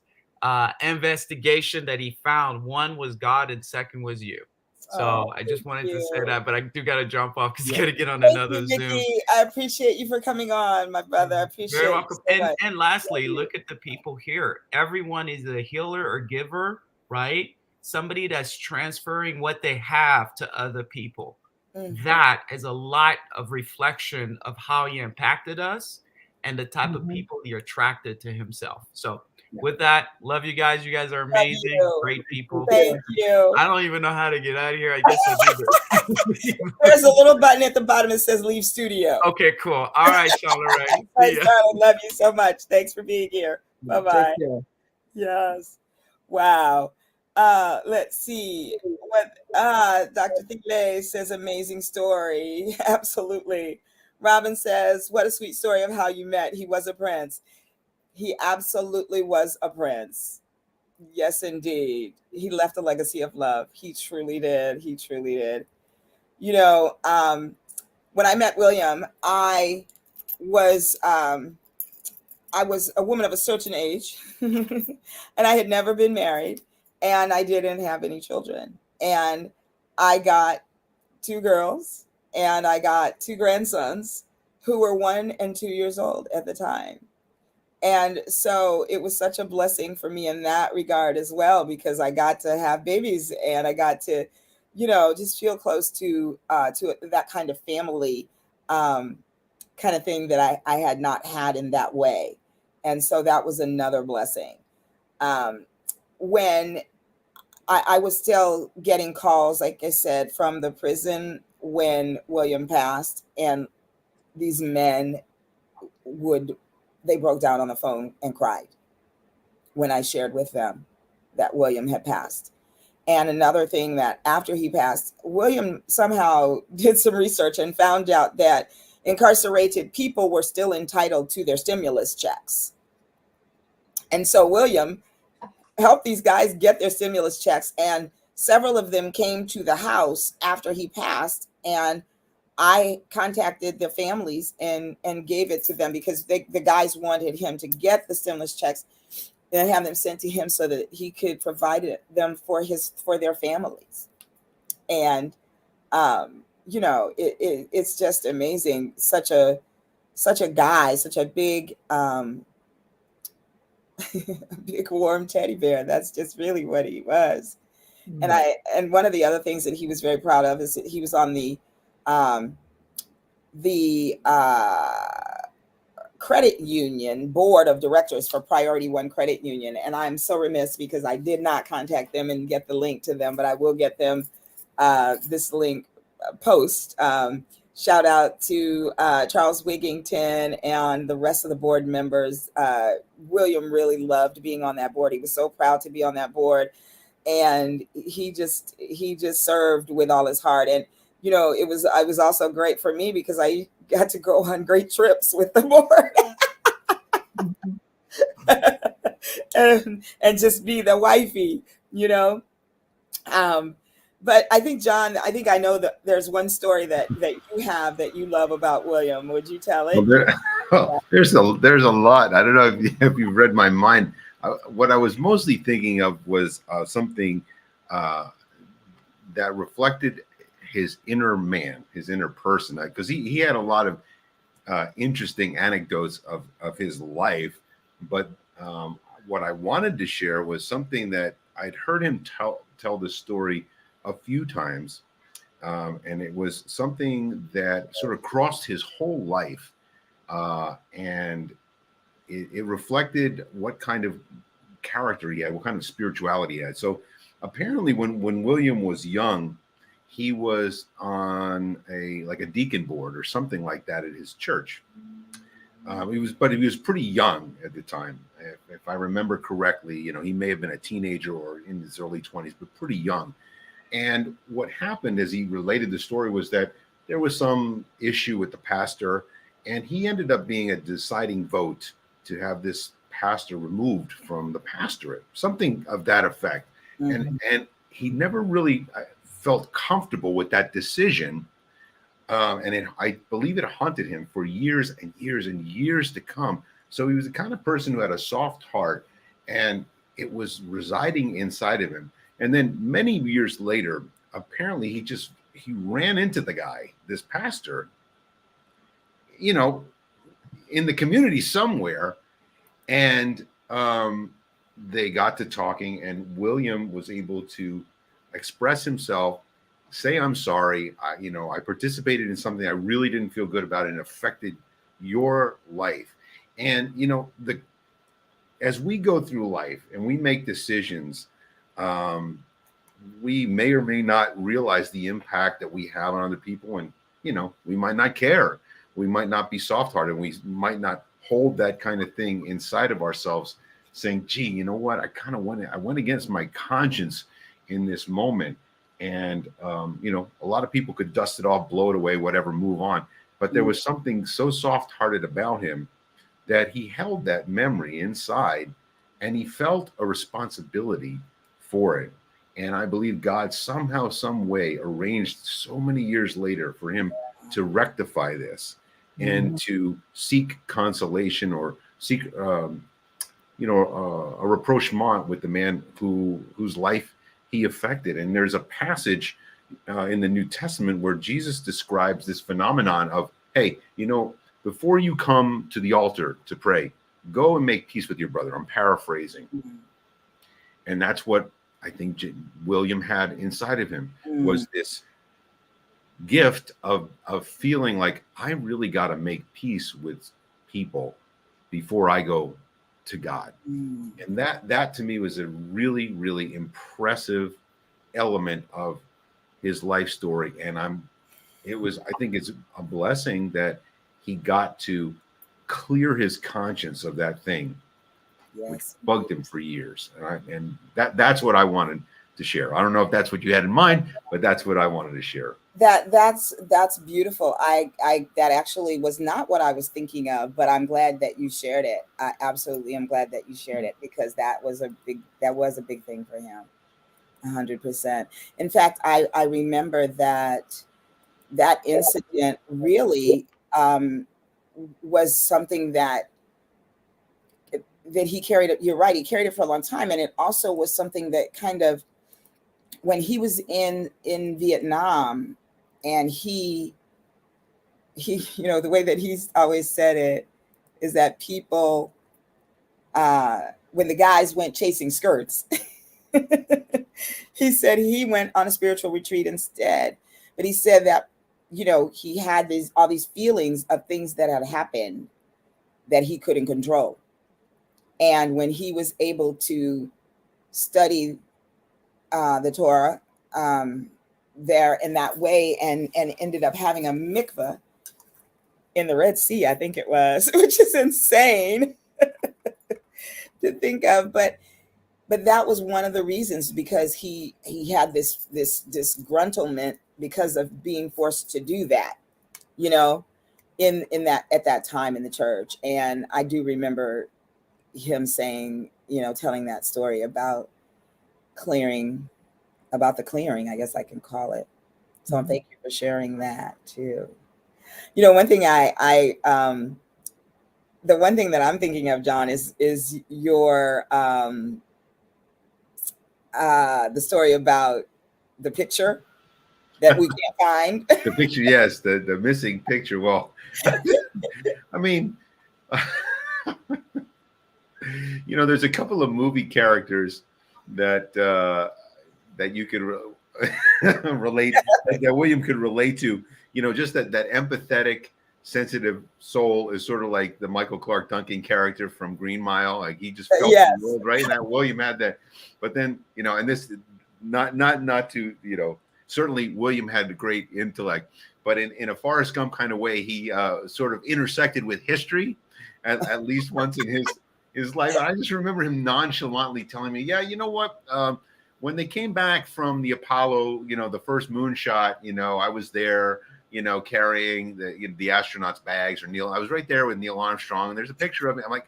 investigation that he found, one was God and second was you. So I just wanted to say that, but I do got to jump off because you got to get on another Zoom. Mickey. I appreciate you for coming on, my brother. I appreciate Very it. welcome. So And lastly, look at the people here. Everyone is a healer or giver, right? Somebody that's transferring what they have to other people. That is a lot of reflection of how he impacted us and the type of people he attracted to himself. So with that, love you guys. You guys are amazing, great people. Thank you. I don't even know how to get out of here. I guess I do this. There's a little button at the bottom that says leave studio. Okay, cool. All right, Charlotte. Thanks, darling. Love you so much. Thanks for being here. Bye-bye. Yes. Wow. Let's see what Dr. Thiele says. Amazing story. Absolutely. Robin says, what a sweet story of how you met. He was a prince. He absolutely was a prince. Yes, indeed. He left a legacy of love. He truly did. He truly did. When I met William, I was a woman of a certain age, and I had never been married, and I didn't have any children. And I got 2 girls, and I got 2 grandsons who were 1 and 2 years old at the time. And so it was such a blessing for me in that regard as well, because I got to have babies, and I got to, just feel close to that kind of family kind of thing that I had not had in that way. And so that was another blessing. When I was still getting calls, like I said, from the prison when William passed, and these men they broke down on the phone and cried when I shared with them that William had passed. And another thing, that after he passed, William somehow did some research and found out that incarcerated people were still entitled to their stimulus checks. And so William helped these guys get their stimulus checks, and several of them came to the house after he passed and I contacted the families and gave it to them because the guys wanted him to get the stimulus checks and have them sent to him so that he could provide them for their families. And it's just amazing. Such a guy, such a big big warm teddy bear. That's just really what he was. And one of the other things that he was very proud of is that he was on the credit union board of directors for Priority One Credit Union. And I'm so remiss because I did not contact them and get the link to them, but I will get them this link post. Shout out to Charles Wigington and the rest of the board members. William really loved being on that board. He was so proud to be on that board. And he just served with all his heart. And it was also great for me because I got to go on great trips with the board and just be the wifey, but I think, John, I know that there's one story that you have that you love about William. Would you tell it? Well, there's a lot. I don't know if you've read my mind. What I was mostly thinking of was something that reflected his inner man, his inner person, because he had a lot of interesting anecdotes of his life. But what I wanted to share was something that I'd heard him tell this story a few times, and it was something that sort of crossed his whole life, and it reflected what kind of character he had, what kind of spirituality he had. So apparently when William was young, he was on a deacon board or something like that at his church. He was pretty young at the time. If I remember correctly, he may have been a teenager or in his early 20s, but pretty young. And what happened as he related the story was that there was some issue with the pastor, and he ended up being a deciding vote to have this pastor removed from the pastorate, something of that effect. Mm-hmm. And he never really felt comfortable with that decision. I believe it haunted him for years and years and years to come. So he was the kind of person who had a soft heart, and it was residing inside of him. And then many years later, apparently he ran into the guy, this pastor, in the community somewhere. And they got to talking, and William was able to express himself, say, I'm sorry. I participated in something I really didn't feel good about, and it affected your life. And, as we go through life and we make decisions, we may or may not realize the impact that we have on other people. And, we might not care. We might not be soft-hearted. We might not hold that kind of thing inside of ourselves, saying, gee, you know what? I went against my conscience in this moment. And, a lot of people could dust it off, blow it away, whatever, move on. But there was something so soft-hearted about him that he held that memory inside, and he felt a responsibility for it. And I believe God somehow, some way arranged so many years later for him to rectify this and to seek consolation or seek, a rapprochement with the man whose life he affected. And there's a passage in the New Testament where Jesus describes this phenomenon of, hey, before you come to the altar to pray, go and make peace with your brother. I'm paraphrasing. And that's what I think William had inside of him, was this gift of feeling like, I really got to make peace with people before I go to God. And that to me was a really, really impressive element of his life story. And I think it's a blessing that he got to clear his conscience of that thing, which bugged him for years. And that's what I wanted to share. I don't know if that's what you had in mind, but that's what I wanted to share. That's beautiful. I that actually was not what I was thinking of, but I'm glad that you shared it. I absolutely am glad that you shared it, because that was a big thing for him. 100%. In fact, I remember that that incident really was something that he carried it. You're right. He carried it for a long time. And it also was something that kind of, when he was in Vietnam, and he, you know, the way that he's always said it is that people, when the guys went chasing skirts, he said he went on a spiritual retreat instead. But he said that, you know, he had all these feelings of things that had happened that he couldn't control. And when he was able to study the Torah there in that way, and ended up having a mikveh in the Red Sea, I think it was, which is insane to think of. But that was one of the reasons, because he had this disgruntlement because of being forced to do that, you know, in that, at that time in the church. And I do remember him saying, you know, telling that story about the clearing, I guess I can call it. So thank you for sharing that too. You know, one thing the one thing that I'm thinking of, John, is your the story about the picture that we can't find. The picture, yes, the missing picture. Well, I mean, you know, there's a couple of movie characters that you could relate, that William could relate to. You know, just that empathetic, sensitive soul is sort of like the Michael Clark Duncan character from Green Mile. Like, he just felt Yes. the world, right? And that William had that. But then, you know, and this, not to, you know, certainly William had a great intellect, but in a Forrest Gump kind of way, he sort of intersected with history at least once in his life. I just remember him nonchalantly telling me, yeah, you know what? When they came back from the Apollo, you know, the first moonshot, you know, I was there, you know, carrying the astronauts' bags, or Neil. I was right there with Neil Armstrong, and there's a picture of me. I'm like,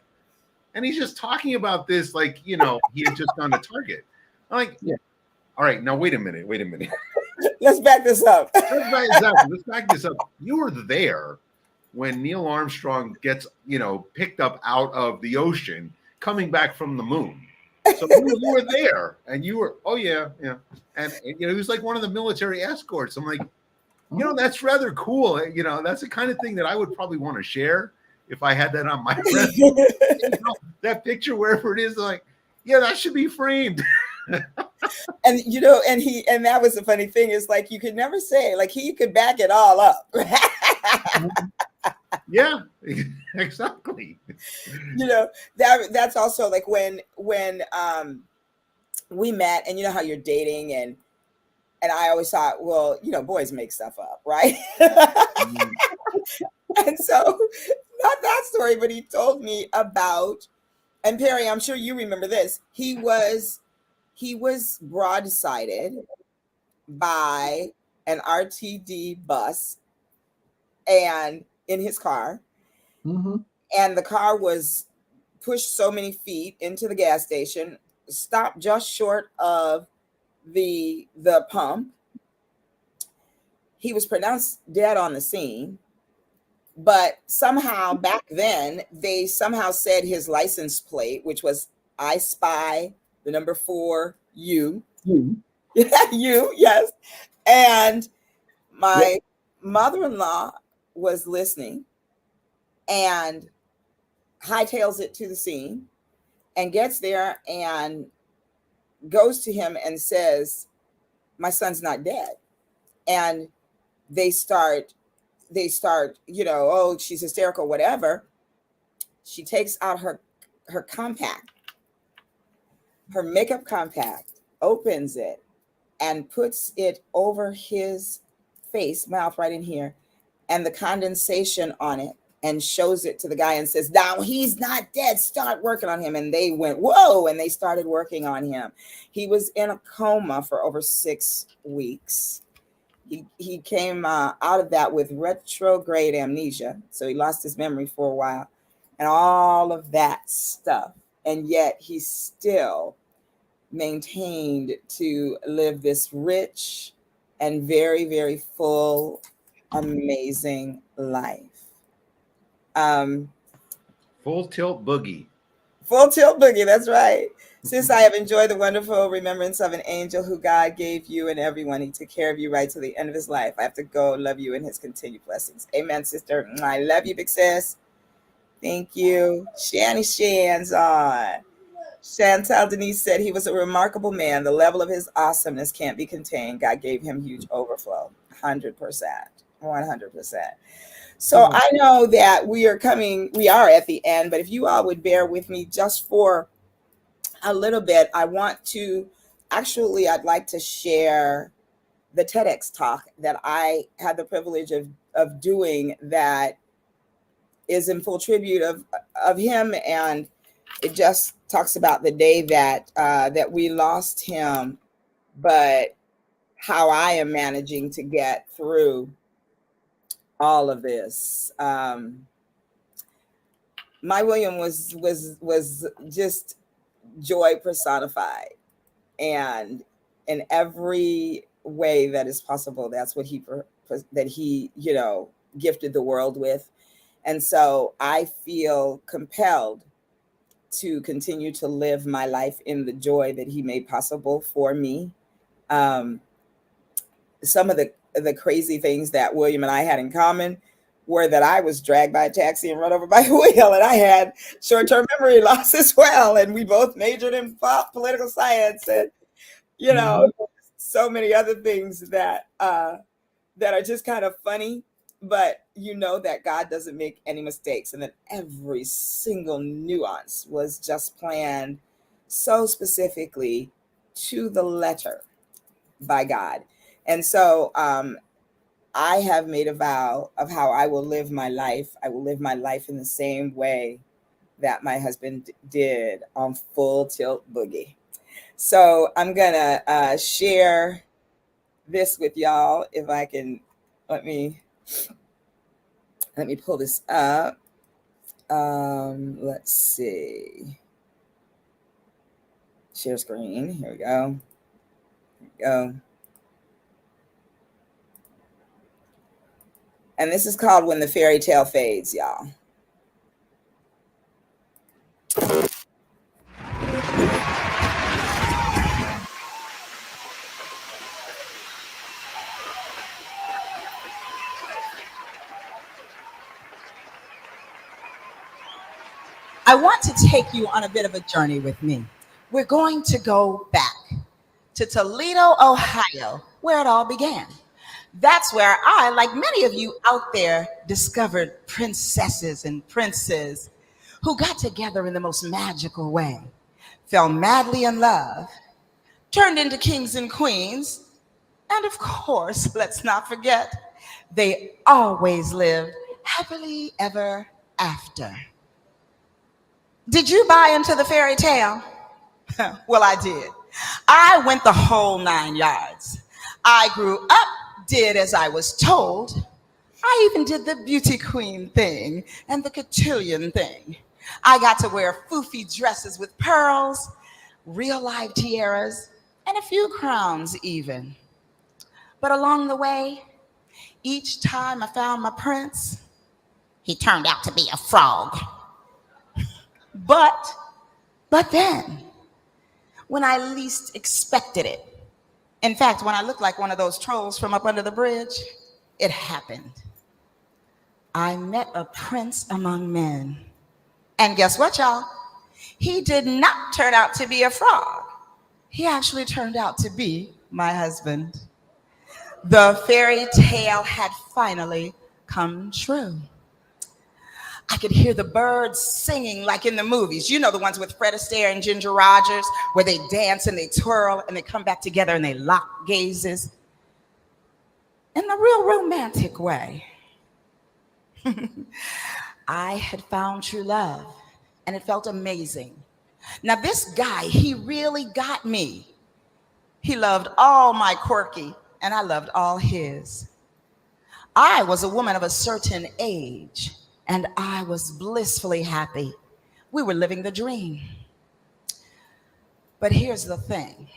and he's just talking about this like, you know, he had just gone to Target. I'm like, yeah. All right, now wait a minute. Let's back this up. Let's back this up. You were there when Neil Armstrong gets, you know, picked up out of the ocean, coming back from the moon. So you were there, and you were, oh yeah, and you know, he was like one of the military escorts. I'm like, you know, that's rather cool. You know, that's the kind of thing that I would probably want to share if I had that on my resume. You know, that picture, wherever it is, like, yeah, that should be framed. And you know, and that was the funny thing, is like, you could never say, like, he could back it all up. Yeah, exactly. You know, that's also like when we met, and you know how you're dating, and I always thought, well, you know, boys make stuff up, right? And so, not that story, but he told me about, and Perry, I'm sure you remember this. He was broadsided by an RTD bus, and in his car, and the car was pushed so many feet into the gas station, stopped just short of the pump. He was pronounced dead on the scene, but somehow back then they somehow said his license plate, which was I Spy, the number 4 U. You, yes. And my mother-in-law was listening and hightails it to the scene, and gets there and goes to him and says, my son's not dead. And they start, you know, oh, she's hysterical, whatever. She takes out her compact, her makeup compact, opens it, and puts it over his face, mouth, right in here, and the condensation on it, and shows it to the guy and says, now he's not dead, start working on him. And they went, whoa, and they started working on him. He was in a coma for over 6 weeks. He came out of that with retrograde amnesia, so he lost his memory for a while, and all of that stuff. And yet he still maintained to live this rich and very, very full amazing life. Um, Full tilt boogie. Full tilt boogie, that's right. Since I have enjoyed the wonderful remembrance of an angel who God gave you and everyone, he took care of you right to the end of his life. I have to go. Love you and his continued blessings. Amen, sister. I love you, big sis. Thank you. Shanny Shan's on. Chantal Denise said he was a remarkable man. The level of his awesomeness can't be contained. God gave him huge overflow. 100%. 100%. So I know that we are at the end, but if you all would bear with me just for a little bit, I'd like to share the TEDx talk that I had the privilege of doing, that is in full tribute of him. And it just talks about the day that we lost him, but how I am managing to get through all of this. My William was just joy personified, and in every way that is possible, that's what he gifted the world with. And so I feel compelled to continue to live my life in the joy that he made possible for me. Some of the crazy things that William and I had in common were that I was dragged by a taxi and run over by a wheel, and I had short-term memory loss as well. And we both majored in political science, and so many other things that are just kind of funny. But that God doesn't make any mistakes, and that every single nuance was just planned so specifically to the letter by God. And so I have made a vow of how I will live my life. I will live my life in the same way that my husband did, on full tilt boogie. So I'm gonna share this with y'all. If I can, let me pull this up. Let's see. Share screen. Here we go. And this is called When the Fairy Tale Fades, y'all. I want to take you on a bit of a journey with me. We're going to go back to Toledo, Ohio, where it all began. That's where I, like many of you out there, discovered princesses and princes who got together in the most magical way, fell madly in love, turned into kings and queens, and of course, let's not forget, they always lived happily ever after. Did you buy into the fairy tale? Well, I did. I went the whole 9 yards. I grew up, did as I was told. I even did the beauty queen thing and the cotillion thing. I got to wear foofy dresses with pearls, real live tiaras, and a few crowns even. But along the way, each time I found my prince, he turned out to be a frog. But then, when I least expected it, in fact, when I looked like one of those trolls from up under the bridge, it happened. I met a prince among men. And guess what, y'all? He did not turn out to be a frog. He actually turned out to be my husband. The fairy tale had finally come true. I could hear the birds singing like in the movies. You know, the ones with Fred Astaire and Ginger Rogers, where they dance and they twirl and they come back together and they lock gazes in a real romantic way. I had found true love, and it felt amazing. Now, this guy, he really got me. He loved all my quirky, and I loved all his. I was a woman of a certain age, and I was blissfully happy. We were living the dream. But here's the thing.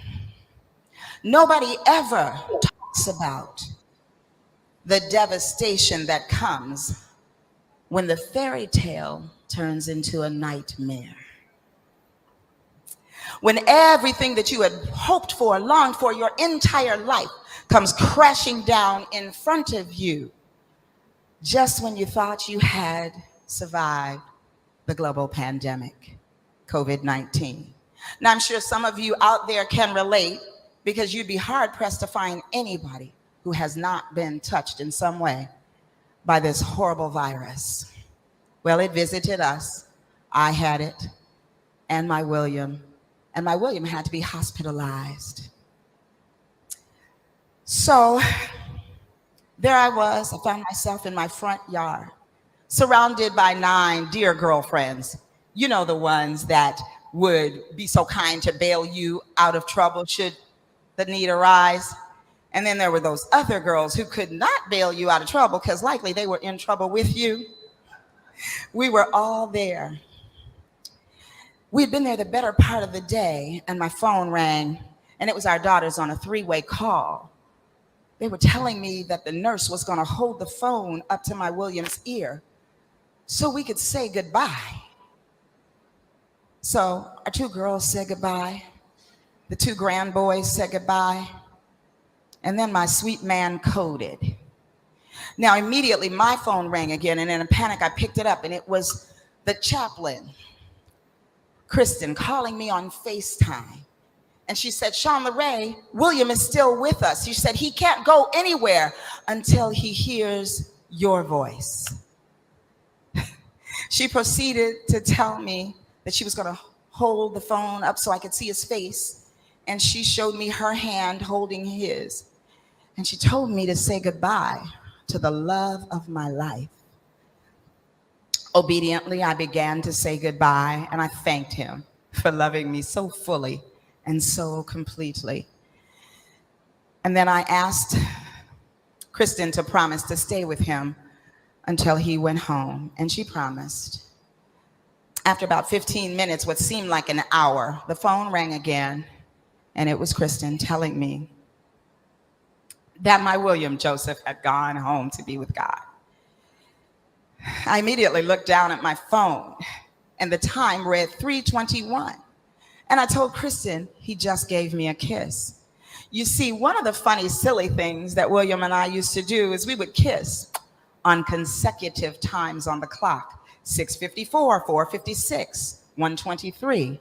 Nobody ever talks about the devastation that comes when the fairy tale turns into a nightmare. When everything that you had hoped for, longed for your entire life comes crashing down in front of you just when you thought you had survived the global pandemic, COVID-19. Now, I'm sure some of you out there can relate because you'd be hard-pressed to find anybody who has not been touched in some way by this horrible virus. Well, it visited us. I had it, and my William had to be hospitalized. So there I was. I found myself in my front yard, surrounded by 9 dear girlfriends. You know, the ones that would be so kind to bail you out of trouble should the need arise. And then there were those other girls who could not bail you out of trouble because likely they were in trouble with you. We were all there. We'd been there the better part of the day, and my phone rang, and it was our daughters on a 3-way call. They were telling me that the nurse was going to hold the phone up to my William's ear so we could say goodbye. So our 2 girls said goodbye. The 2 grand boys said goodbye. And then my sweet man coded. Now, immediately my phone rang again, and in a panic, I picked it up, and it was the chaplain, Kristen, calling me on FaceTime. And she said, Sean LeRae, William is still with us. She said, he can't go anywhere until he hears your voice. She proceeded to tell me that she was going to hold the phone up so I could see his face. And she showed me her hand holding his. And she told me to say goodbye to the love of my life. Obediently, I began to say goodbye, and I thanked him for loving me so fully and so completely. And then I asked Kristen to promise to stay with him until he went home, and she promised. After about 15 minutes, what seemed like an hour, the phone rang again, and it was Kristen telling me that my William Joseph had gone home to be with God. I immediately looked down at my phone, and the time read 3:21. And I told Kristen he just gave me a kiss. You see, one of the funny, silly things that William and I used to do is we would kiss on consecutive times on the clock: 6:54, 4:56, 1:23,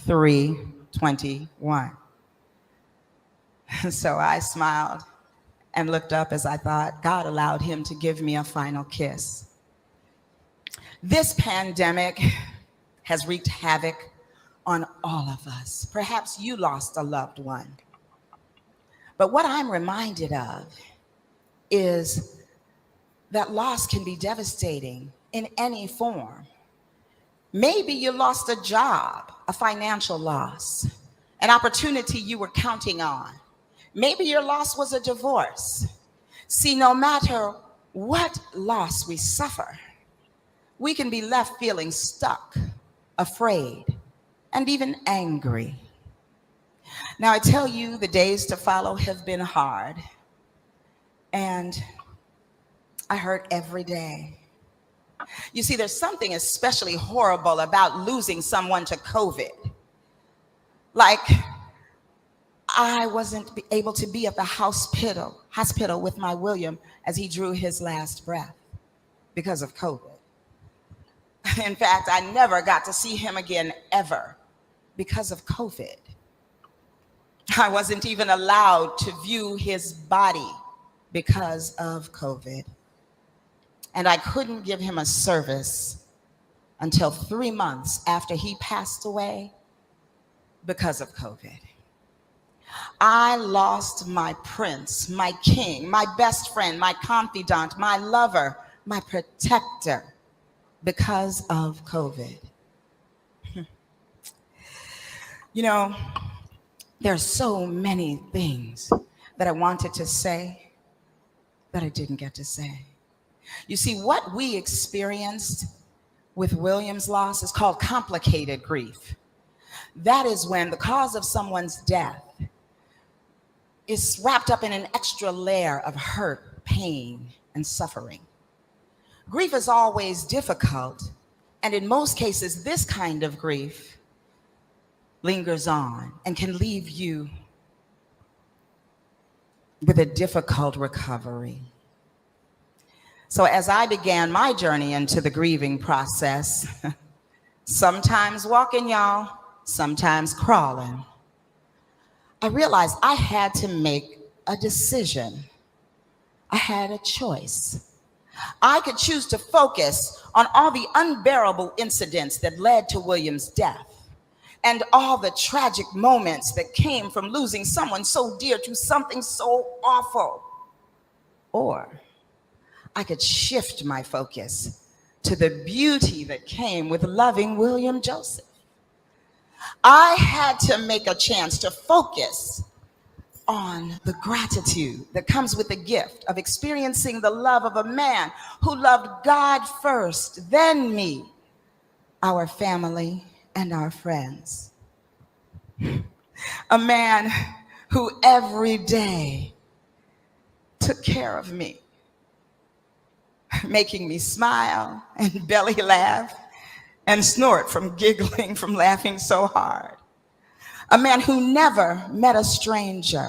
3:21. So I smiled and looked up as I thought God allowed him to give me a final kiss. This pandemic has wreaked havoc on all of us. Perhaps you lost a loved one. But what I'm reminded of is that loss can be devastating in any form. Maybe you lost a job, a financial loss, an opportunity you were counting on. Maybe your loss was a divorce. See, no matter what loss we suffer, we can be left feeling stuck, afraid, and even angry. Now, I tell you, the days to follow have been hard, and I hurt every day. You see, there's something especially horrible about losing someone to COVID. Like, I wasn't able to be at the hospital with my William as he drew his last breath because of COVID. In fact, I never got to see him again ever because of COVID. I wasn't even allowed to view his body because of COVID. And I couldn't give him a service until 3 months after he passed away because of COVID. I lost my prince, my king, my best friend, my confidant, my lover, my protector because of COVID. You know, there's so many things that I wanted to say that I didn't get to say. You see, what we experienced with William's loss is called complicated grief. That is when the cause of someone's death is wrapped up in an extra layer of hurt, pain and suffering. Grief is always difficult, and in most cases, this kind of grief lingers on and can leave you with a difficult recovery. So as I began my journey into the grieving process, sometimes walking, y'all, sometimes crawling, I realized I had to make a decision. I had a choice. I could choose to focus on all the unbearable incidents that led to William's death and all the tragic moments that came from losing someone so dear to something so awful. Or I could shift my focus to the beauty that came with loving William Joseph. I had to make a chance to focus on the gratitude that comes with the gift of experiencing the love of a man who loved God first, then me, our family, and our friends. A man who every day took care of me, making me smile and belly laugh and snort from giggling from laughing so hard. A man who never met a stranger,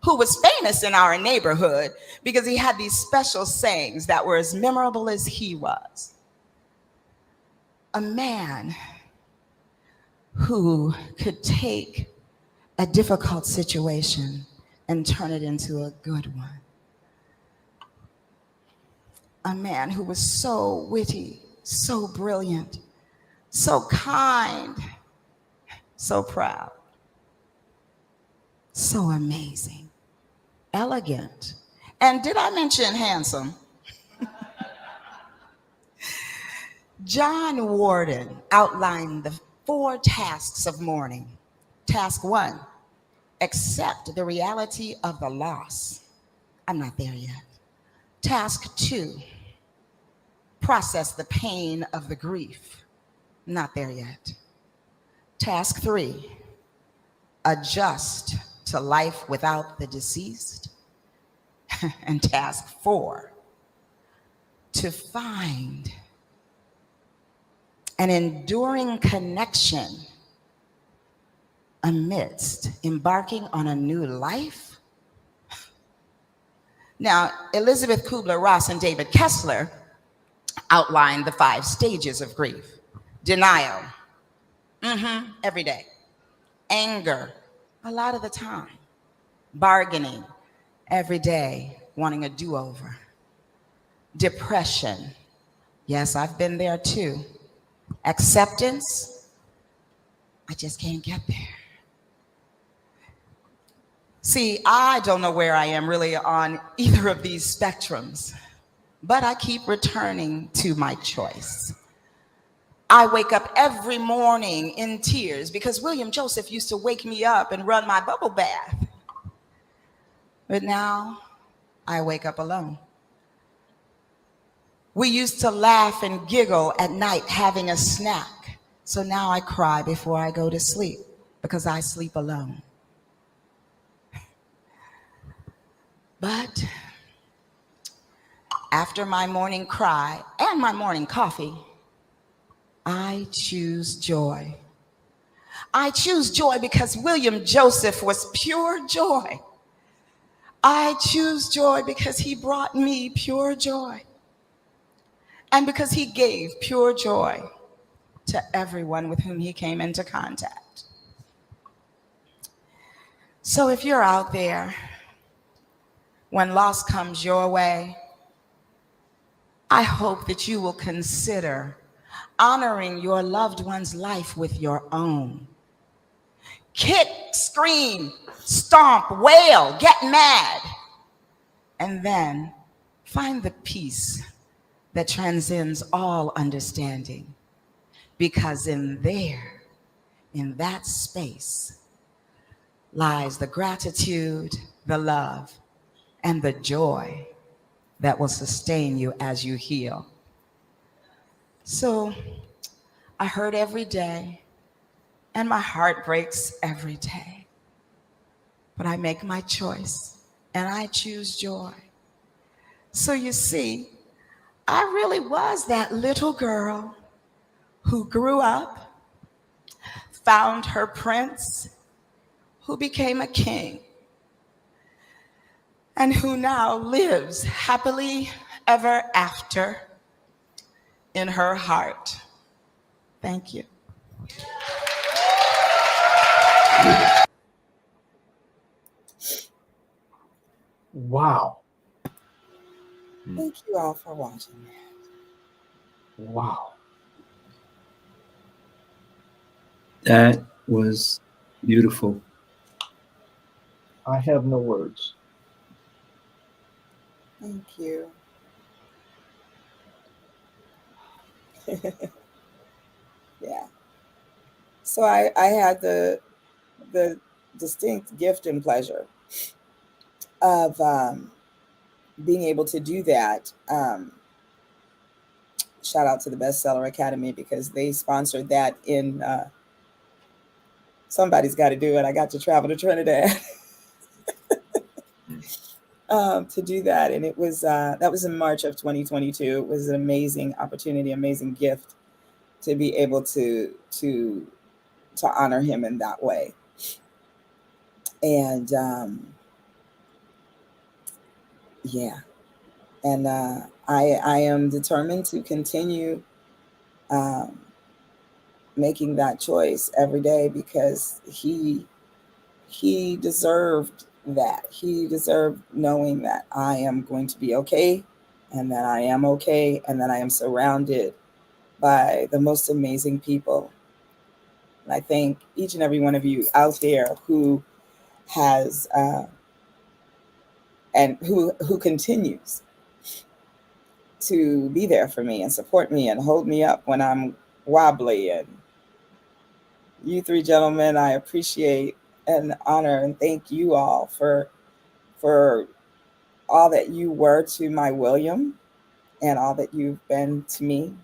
who was famous in our neighborhood because he had these special sayings that were as memorable as he was. A man who could take a difficult situation and turn it into a good one. A man who was so witty, so brilliant, so kind, so proud, so amazing, elegant, and did I mention handsome? John Warden outlined the 4 tasks of mourning. Task 1, accept the reality of the loss. I'm not there yet. Task 2, process the pain of the grief. Not there yet. Task 3, adjust to life without the deceased. And task 4, to find an enduring connection amidst embarking on a new life. Now, Elizabeth Kubler-Ross and David Kessler outlined the 5 stages of grief. Denial, every day. Anger, a lot of the time. Bargaining, every day, wanting a do-over. Depression, yes, I've been there too. Acceptance, I just can't get there. See, I don't know where I am really on either of these spectrums, but I keep returning to my choice. I wake up every morning in tears because William Joseph used to wake me up and run my bubble bath. But now I wake up alone. We used to laugh and giggle at night having a snack. So now I cry before I go to sleep because I sleep alone. But after my morning cry and my morning coffee, I choose joy. I choose joy because William Joseph was pure joy. I choose joy because he brought me pure joy. And because he gave pure joy to everyone with whom he came into contact. So if you're out there, when loss comes your way, I hope that you will consider honoring your loved one's life with your own. Kick, scream, stomp, wail, get mad, and then find the peace that transcends all understanding. Because in that space, lies the gratitude, the love, and the joy that will sustain you as you heal. So I hurt every day, and my heart breaks every day. But I make my choice, and I choose joy. So you see, I really was that little girl who grew up, found her prince, who became a king, and who now lives happily ever after in her heart. Thank you. Wow. Thank you all for watching. Wow. That was beautiful. I have no words. Thank you. Yeah. So I had the distinct gift and pleasure of being able to do that. Shout out to the Bestseller Academy because they sponsored that in Somebody's Got to Do It. I got to travel to Trinidad to do that, and it was that was in March of 2022. It was an amazing opportunity, amazing gift to be able to honor him in that way. And yeah, and I am determined to continue um, making that choice every day because he deserved that. He deserved knowing that I am going to be okay, and that I am okay, and that I am surrounded by the most amazing people. And I thank each and every one of you out there who has and who continues to be there for me and support me and hold me up when I'm wobbly. And you three gentlemen, I appreciate and honor and thank you all for all that you were to my William and all that you've been to me.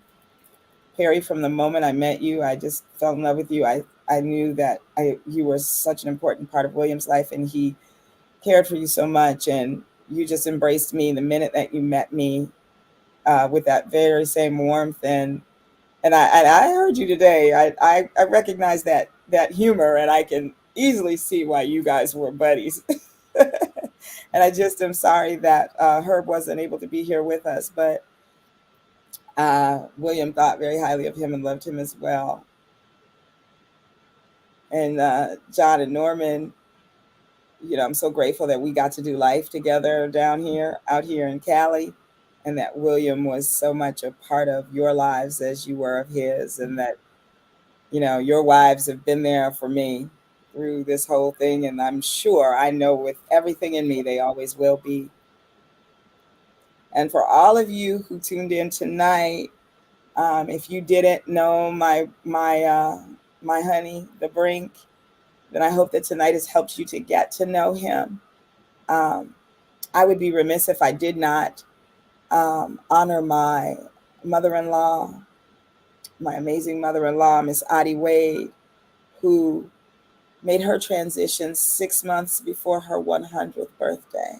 Perry, from the moment I met you, I just fell in love with you. I knew that you were such an important part of William's life, and he cared for you so much, and you just embraced me the minute that you met me with that very same warmth. And I heard you today. I recognize that humor, and I can easily see why you guys were buddies. And I just am sorry that Herb wasn't able to be here with us, but William thought very highly of him and loved him as well. And John and Norman, I'm so grateful that we got to do life together out here in Cali, and that William was so much a part of your lives as you were of his, and that, your wives have been there for me through this whole thing. And I know with everything in me, they always will be. And for all of you who tuned in tonight, if you didn't know my honey, the Brink, then I hope that tonight has helped you to get to know him. Um, I would be remiss if I did not honor my mother-in-law, my amazing mother-in-law, Miss Addie Wade, who made her transition 6 months before her 100th birthday,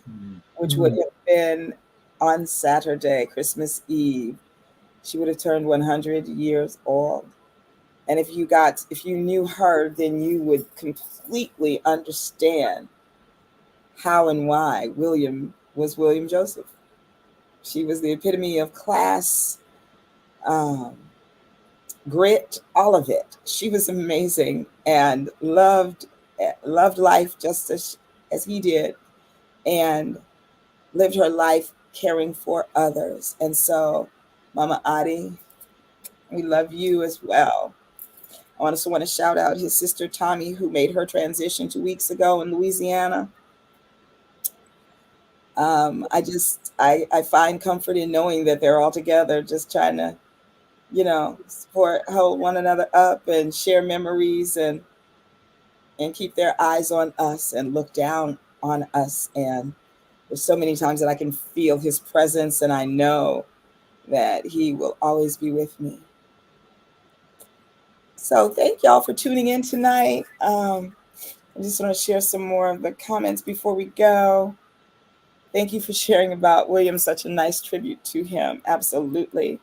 which would have been on Saturday, Christmas Eve. She would have turned 100 years old. And if you knew her, then you would completely understand how and why William was William Joseph. She was the epitome of class, um, grit, all of it. She was amazing and loved life just as he did, and lived her life caring for others. And so, Mama Adi, we love you as well. I also want to shout out his sister Tommy, who made her transition 2 weeks ago in Louisiana. I find comfort in knowing that they're all together, just trying to, support, hold one another up, and share memories, and keep their eyes on us and look down on us. And there's so many times that I can feel his presence, and I know that he will always be with me. So thank y'all for tuning in tonight. I just want to share some more of the comments before we go. Thank you for sharing about William. Such a nice tribute to him. Absolutely.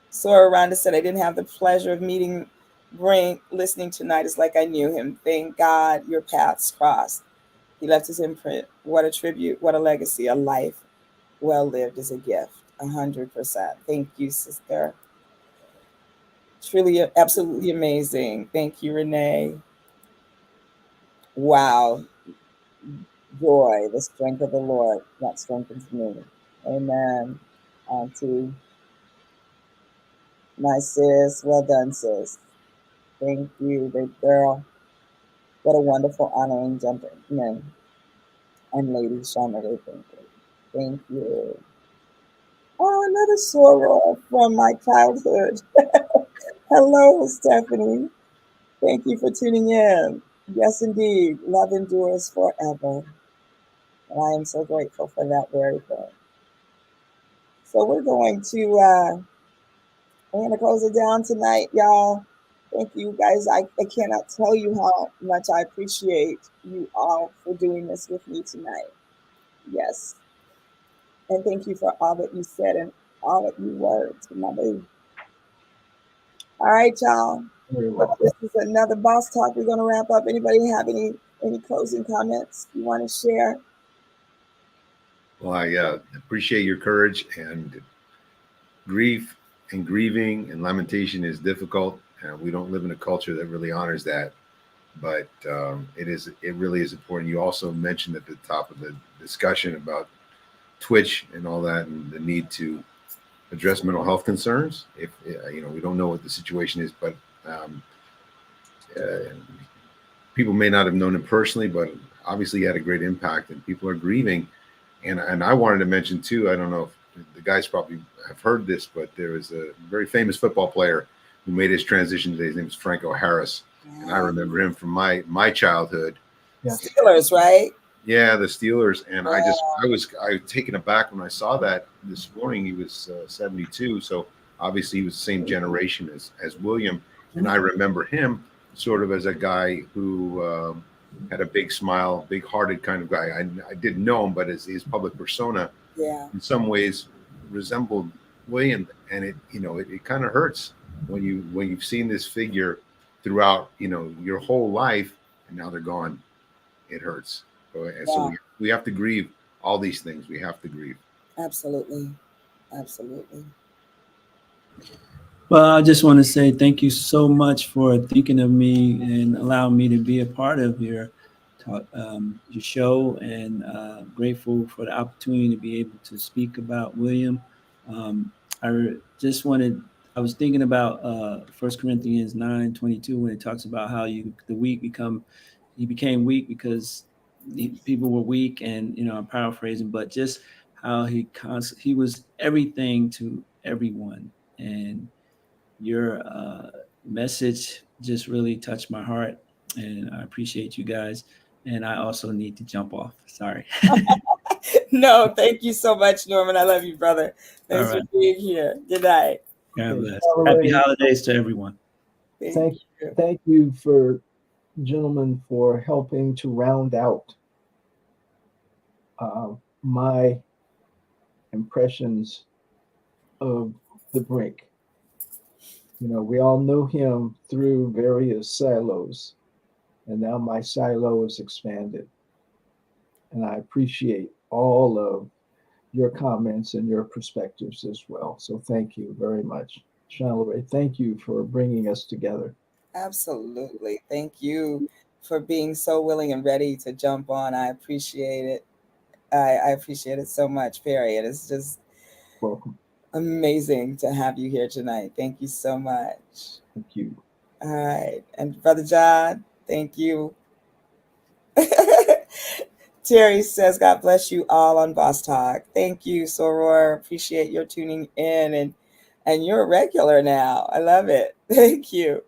Sora Rhonda said, I didn't have the pleasure of meeting Brink. Listening tonight is like I knew him. Thank God your paths crossed. He left his imprint. What a tribute. What a legacy. A life well lived is a gift. 100%. Thank you, sister. Truly, absolutely amazing. Thank you, Renee. Wow. Joy, the strength of the Lord that strengthens me. Amen. Auntie, my sis, well done, sis. Thank you, big girl. What a wonderful honoring gentleman and lady, Shauna Ray Brinkley. Thank you. Oh, another sorrow from my childhood. Hello, Stephanie. Thank you for tuning in. Yes, indeed. Love endures forever. And I am so grateful for that very thing. So we're going to close it down tonight, y'all. Thank you guys. I cannot tell you how much I appreciate you all for doing this with me tonight. Yes. And thank you for all that you said and all that you were to my baby. All right, y'all. Very well. This is another Boss Talk. We're going to wrap up. Anybody have any closing comments you want to share? Well, I appreciate your courage, and grief and grieving and lamentation is difficult. We don't live in a culture that really honors that, but it really is important. You also mentioned at the top of the discussion about Twitch and all that, and the need to address mental health concerns. If we don't know what the situation is, but uh, people may not have known him personally, but obviously he had a great impact, and people are grieving. And I wanted to mention too, I don't know if the guys probably have heard this, but there was a very famous football player who made his transition today. His name is Franco Harris, and I remember him from my childhood. Yes. Steelers, right? Yeah, the Steelers, and Wow. I was taken aback when I saw that this morning. He was 72, so obviously he was the same generation as William, and I remember him sort of as a guy who had a big smile, big-hearted kind of guy. I didn't know him, but his public persona, Yeah. in some ways, resembled William, and it kind of hurts when you've seen this figure throughout your whole life, and now they're gone. It hurts. And so Yeah. we have to grieve all these things. We have to grieve. Absolutely. Absolutely. Well, I just want to say thank you so much for thinking of me and allowing me to be a part of your show, and grateful for the opportunity to be able to speak about William. I just wanted. I was thinking about 1 Corinthians 9:22 when it talks about how he became weak because people were weak, and I'm paraphrasing, but just how he was everything to everyone, and your message just really touched my heart, and I appreciate you guys. And I also need to jump off. Sorry. No, thank you so much, Norman. I love you, brother. All Thanks right. for being here. Good night. God Okay, bless. Charlotte Happy Ray, holidays to everyone. Thank you. thank you for gentlemen for helping to round out my impressions of the Brink. We all know him through various silos, and now my silo is expanded. And I appreciate all of your comments and your perspectives as well. So thank you very much. Charlotte, thank you for bringing us together. Absolutely. Thank you for being so willing and ready to jump on. I appreciate it. I appreciate it so much, Perry. And it's just Welcome. amazing to have you here tonight. Thank you so much. Thank you. All right. And Brother John, thank you. Terry says, God bless you all on Boss Talk. Thank you, Soror. Appreciate your tuning in, and you're a regular now. I love it. Thank you.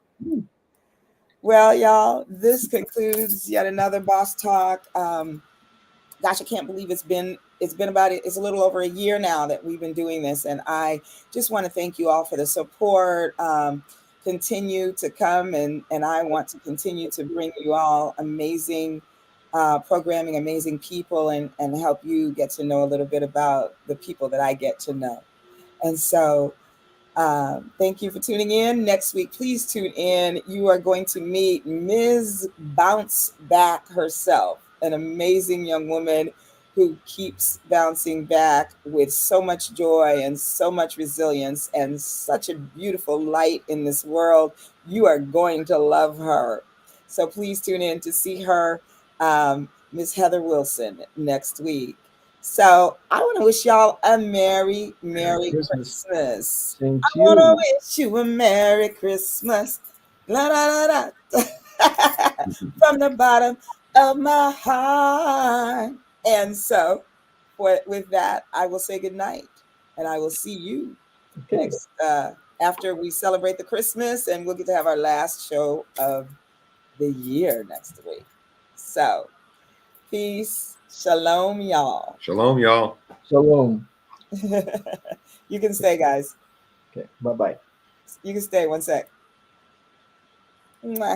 Well, y'all, this concludes yet another Boss Talk. Gosh, I can't believe it's been it's a little over a year now that we've been doing this, and I just want to thank you all for the support. Continue to come, and I want to continue to bring you all amazing programming amazing people and help you get to know a little bit about the people that I get to know. And so thank you for tuning in. Next week, please tune in. You are going to meet Ms. Bounce Back herself, an amazing young woman who keeps bouncing back with so much joy and so much resilience and such a beautiful light in this world. You are going to love her. So please tune in to see her, Miss Heather Wilson, next week. So I want to wish y'all a Merry Christmas. Same I to want to you. wish you a Merry Christmas. La, la, la, la. From the bottom of my heart. And so, with that, I will say good night, and I will see you Okay. next after we celebrate the Christmas, and we'll get to have our last show of the year next week. So, peace, shalom, y'all. Shalom, y'all. Shalom. You can stay, guys. Okay. Bye-bye. You can stay 1 sec. Mwah.